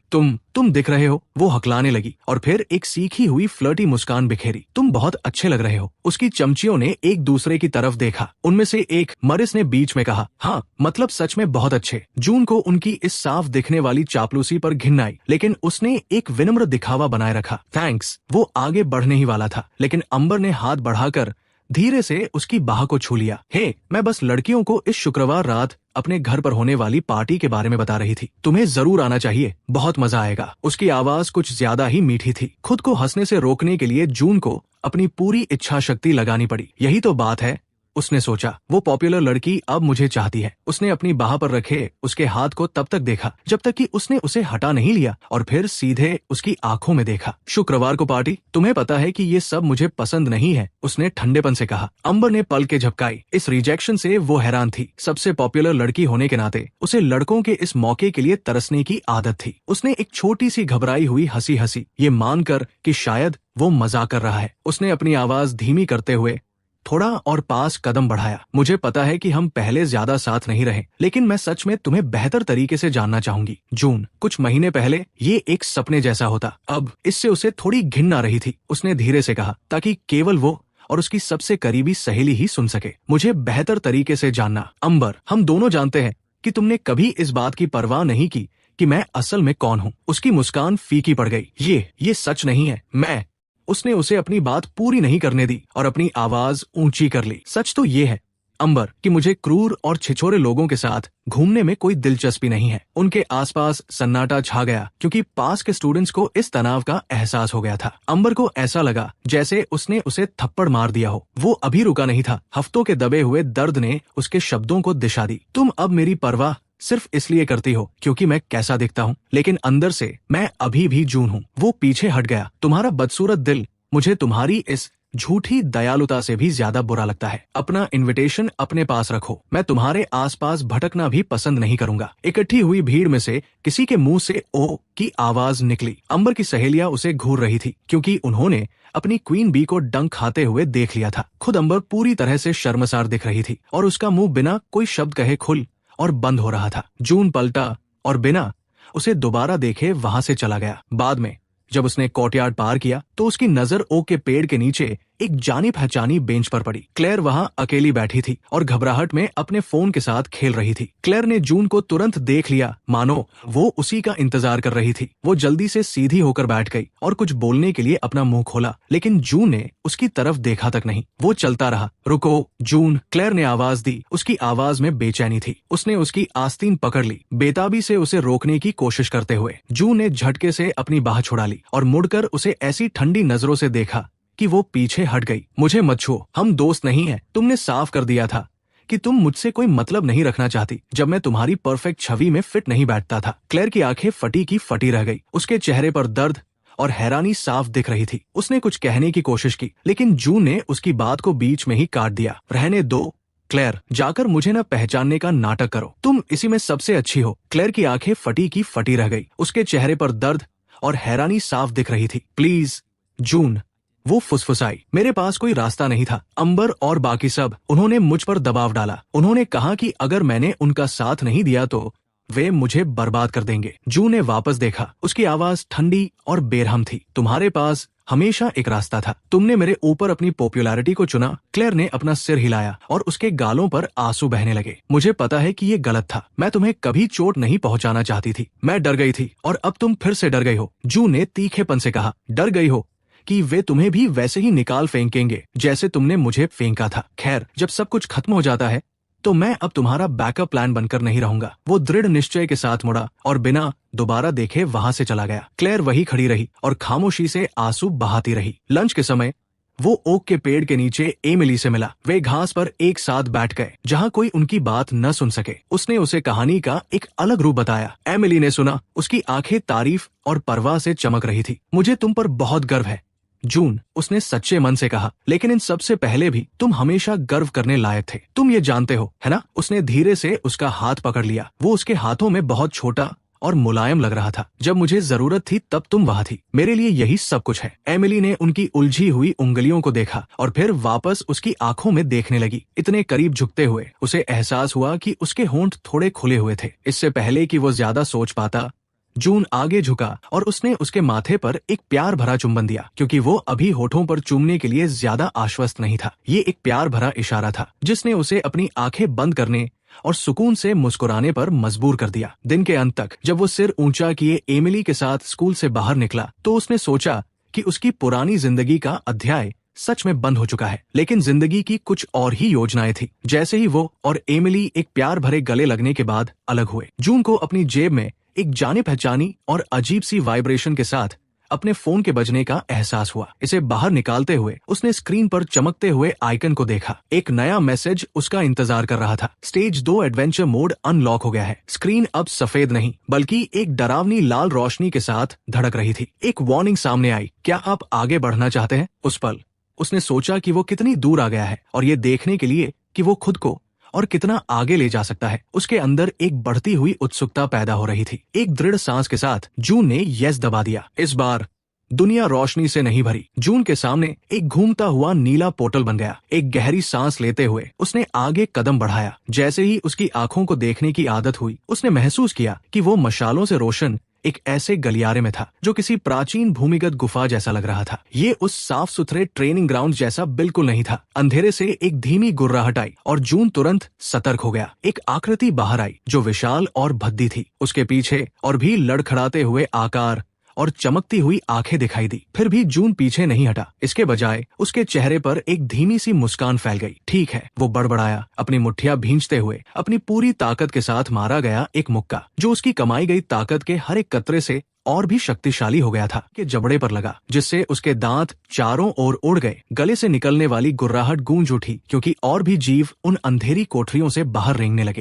तुम दिख रहे हो, वो हकलाने लगी और फिर एक सीखी हुई फ्लर्टी मुस्कान बिखेरी। तुम बहुत अच्छे लग रहे हो। उसकी चमचियों ने एक दूसरे की तरफ देखा। उनमें से एक, मरिस ने बीच में कहा, हाँ मतलब सच में बहुत अच्छे। जून को उनकी इस साफ दिखने वाली चापलूसी पर घिन आई, लेकिन उसने एक विनम्र दिखावा बनाए रखा। थैंक्स। वो आगे बढ़ने ही वाला था, लेकिन अम्बर ने हाथ बढ़ाकर धीरे से उसकी बाह को छू लिया। हे, मैं बस लड़कियों को इस शुक्रवार रात अपने घर पर होने वाली पार्टी के बारे में बता रही थी। तुम्हें जरूर आना चाहिए, बहुत मजा आएगा। उसकी आवाज कुछ ज्यादा ही मीठी थी। खुद को हंसने से रोकने के लिए जून को अपनी पूरी इच्छा शक्ति लगानी पड़ी। यही तो बात है, उसने सोचा। वो पॉपुलर लड़की अब मुझे चाहती है। उसने अपनी बाह पर रखे उसके हाथ को तब तक देखा जब तक कि उसने उसे हटा नहीं लिया और फिर सीधे उसकी आंखों में देखा। शुक्रवार को पार्टी? तुम्हें पता है कि ये सब मुझे पसंद नहीं है, उसने ठंडेपन से कहा। अम्बर ने पलकें झपकाई। इस रिजेक्शन से वो हैरान थी। सबसे पॉपुलर लड़की होने के नाते उसे लड़कों के इस मौके के लिए तरसने की आदत थी। उसने एक छोटी सी घबराई हुई हंसी हंसी, ये मानकर कि शायद वो मजाक कर रहा है। उसने अपनी आवाज धीमी करते हुए थोड़ा और पास कदम बढ़ाया। मुझे पता है कि हम पहले ज्यादा साथ नहीं रहे, लेकिन मैं सच में तुम्हें बेहतर तरीके से जानना चाहूंगी। जून, कुछ महीने पहले ये एक सपने जैसा होता, अब इससे उसे थोड़ी घिन आ रही थी। उसने धीरे से कहा, ताकि केवल वो और उसकी सबसे करीबी सहेली ही सुन सके। मुझे बेहतर तरीके से जानना। अम्बर, हम दोनों जानते हैं कि तुमने कभी इस बात की परवाह नहीं की कि मैं असल में कौन हूँ। उसकी मुस्कान फीकी पड़ गई। ये सच नहीं है। उसने उसे अपनी बात पूरी नहीं करने दी और अपनी आवाज ऊंची कर ली। सच तो ये है अम्बर कि मुझे क्रूर और छिछोरे लोगों के साथ घूमने में कोई दिलचस्पी नहीं है। उनके आसपास सन्नाटा छा गया क्योंकि पास के स्टूडेंट्स को इस तनाव का एहसास हो गया था। अम्बर को ऐसा लगा जैसे उसने उसे थप्पड़ मार दिया हो। वो अभी रुका नहीं था। हफ्तों के दबे हुए दर्द ने उसके शब्दों को दिशा दी। तुम अब मेरी परवाह सिर्फ इसलिए करती हो क्योंकि मैं कैसा दिखता हूँ, लेकिन अंदर से मैं अभी भी जून हूँ। वो पीछे हट गया। तुम्हारा बदसूरत दिल मुझे तुम्हारी इस झूठी दयालुता से भी ज्यादा बुरा लगता है। अपना इनविटेशन अपने पास रखो। मैं तुम्हारे आसपास भटकना भी पसंद नहीं करूंगा। इकट्ठी हुई भीड़ में से किसी के मुंह से ओ की आवाज निकली। अम्बर की सहेलियां उसे घूर रही थी क्योंकि उन्होंने अपनी क्वीन बी को डंक खाते हुए देख लिया था। खुद अम्बर पूरी तरह से शर्मसार दिख रही थी और उसका मुंह बिना कोई शब्द कहे खुल और बंद हो रहा था। जून पलटा और बिना उसे दोबारा देखे वहां से चला गया। बाद में जब उसने कोर्टयार्ड पार किया तो उसकी नजर ओक के पेड़ के नीचे एक जानी पहचानी बेंच पर पड़ी। क्लेयर वहां अकेली बैठी थी और घबराहट में अपने फोन के साथ खेल रही थी। क्लेयर ने जून को तुरंत देख लिया, मानो वो उसी का इंतजार कर रही थी। वो जल्दी से सीधी होकर बैठ गई और कुछ बोलने के लिए अपना मुंह खोला, लेकिन जून ने उसकी तरफ देखा तक नहीं। वो चलता रहा। रुको जून, क्लेयर ने आवाज दी। उसकी आवाज में बेचैनी थी। उसने उसकी आस्तीन पकड़ ली, बेताबी से उसे रोकने की कोशिश करते हुए। जून ने झटके से अपनी बाह छुड़ा ली और मुड़कर उसे ऐसी ठंडी नजरों से देखा कि वो पीछे हट गई। मुझे मत छुओ, हम दोस्त नहीं हैं। तुमने साफ कर दिया था कि तुम मुझसे कोई मतलब नहीं रखना चाहती जब मैं तुम्हारी परफेक्ट छवि में फिट नहीं बैठता था। क्लेयर की आंखें फटी की फटी रह गई। उसके चेहरे पर दर्द और हैरानी साफ दिख रही थी। उसने कुछ कहने की कोशिश की, लेकिन जून ने उसकी बात को बीच में ही काट दिया। रहने दो क्लेयर, जाकर मुझे न पहचानने का नाटक करो। तुम इसी में सबसे अच्छी हो। क्लेयर की आंखें फटी की फटी रह गई। उसके चेहरे पर दर्द और हैरानी साफ दिख रही थी। प्लीज जून, वो फुसफुसाई। मेरे पास कोई रास्ता नहीं था। अम्बर और बाकी सब, उन्होंने मुझ पर दबाव डाला। उन्होंने कहा कि अगर मैंने उनका साथ नहीं दिया तो वे मुझे बर्बाद कर देंगे। जून ने वापस देखा। उसकी आवाज ठंडी और बेरहम थी। तुम्हारे पास हमेशा एक रास्ता था। तुमने मेरे ऊपर अपनी पॉपुलैरिटी को चुना। क्लेयर ने अपना सिर हिलाया और उसके गालों पर आंसू बहने लगे। मुझे पता है कि ये गलत था। मैं तुम्हें कभी चोट नहीं पहुंचाना चाहती थी। मैं डर गई थी और अब तुम फिर से डर गई हो। जून ने तीखेपन से कहा, डर गई हो कि वे तुम्हें भी वैसे ही निकाल फेंकेंगे जैसे तुमने मुझे फेंका था। खैर, जब सब कुछ खत्म हो जाता है तो मैं अब तुम्हारा बैकअप प्लान बनकर नहीं रहूंगा। वो दृढ़ निश्चय के साथ मुड़ा और बिना दोबारा देखे वहां से चला गया। क्लेयर वही खड़ी रही और खामोशी से आंसू बहाती रही। लंच के समय वो ओक के पेड़ के नीचे एमिली से मिला। वे घास पर एक साथ बैठ गए जहां कोई उनकी बात न सुन सके। उसने उसे कहानी का एक अलग रूप बताया। एमिली ने सुना। उसकी आंखें तारीफ और परवाह से चमक रही थी। मुझे तुम पर बहुत गर्व है जून, उसने सच्चे मन से कहा, लेकिन इन सबसे पहले भी तुम हमेशा गर्व करने लायक थे। तुम ये जानते हो, है ना? उसने धीरे से उसका हाथ पकड़ लिया। वो उसके हाथों में बहुत छोटा और मुलायम लग रहा था। जब मुझे जरूरत थी तब तुम वहां थी। मेरे लिए यही सब कुछ है। एमिली ने उनकी उलझी हुई उंगलियों को देखा और फिर वापस उसकी आंखों में देखने लगी। इतने करीब झुकते हुए उसे एहसास हुआ कि उसके होंठ थोड़े खुले हुए थे। इससे पहले कि वो ज्यादा सोच पाता, जून आगे झुका और उसने उसके माथे पर एक प्यार भरा चुंबन दिया, क्योंकि वो अभी होठों पर चूमने के लिए ज्यादा आश्वस्त नहीं था। ये एक प्यार भरा इशारा था जिसने उसे अपनी आंखें बंद करने और सुकून से मुस्कुराने पर मजबूर कर दिया। दिन के अंत तक जब वो सिर ऊंचा किए एमिली के साथ स्कूल से बाहर निकला तो उसने सोचा कि उसकी पुरानी जिंदगी का अध्याय सच में बंद हो चुका है। लेकिन जिंदगी की कुछ और ही योजनाएं थी। जैसे ही वो और एमिली एक प्यार भरे गले लगने के बाद अलग हुए, जून को अपनी जेब में एक जाने पहचानी और अजीब सी वाइब्रेशन के साथ अपने फोन के बजने का एहसास हुआ। इसे बाहर निकालते हुए उसने स्क्रीन पर चमकते हुए आइकन को देखा। एक नया मैसेज उसका इंतजार कर रहा था। स्टेज 2 एडवेंचर मोड अनलॉक हो गया है। स्क्रीन अब सफेद नहीं बल्कि एक डरावनी लाल रोशनी के साथ धड़क रही थी। एक वार्निंग सामने आई, क्या आप आगे बढ़ना चाहते हैं? उस पल उसने सोचा कि वो कितनी दूर आ गया है और ये देखने के लिए कि वो खुद को और कितना आगे ले जा सकता है। उसके अंदर एक बढ़ती हुई उत्सुकता पैदा हो रही थी। एक दृढ़ सांस के साथ जून ने यस दबा दिया। इस बार दुनिया रोशनी से नहीं भरी। जून के सामने एक घूमता हुआ नीला पोर्टल बन गया। एक गहरी सांस लेते हुए उसने आगे कदम बढ़ाया। जैसे ही उसकी आंखों को देखने की आदत हुई, उसने महसूस किया कि वो मशालों से रोशन एक ऐसे गलियारे में था जो किसी प्राचीन भूमिगत गुफा जैसा लग रहा था। ये उस साफ सुथरे ट्रेनिंग ग्राउंड जैसा बिल्कुल नहीं था। अंधेरे से एक धीमी गुर्राहट आई और जून तुरंत सतर्क हो गया। एक आकृति बाहर आई जो विशाल और भद्दी थी। उसके पीछे और भी लड़खड़ाते हुए आकार और चमकती हुई आंखें दिखाई दी। फिर भी जून पीछे नहीं हटा। इसके बजाय उसके चेहरे पर एक धीमी सी मुस्कान फैल गई। ठीक है, वो बड़बड़ाया, अपनी मुट्ठियां भींचते हुए अपनी पूरी ताकत के साथ मारा गया एक मुक्का जो उसकी कमाई गई ताकत के हर एक कतरे से और भी शक्तिशाली हो गया था। के जबड़े पर लगा, जिससे उसके दांत चारों ओर उड़ गए। गले से निकलने वाली गुर्राहट गूंज उठी क्योंकि और भी जीव उन अंधेरी कोठरियों से बाहर रेंगने लगे।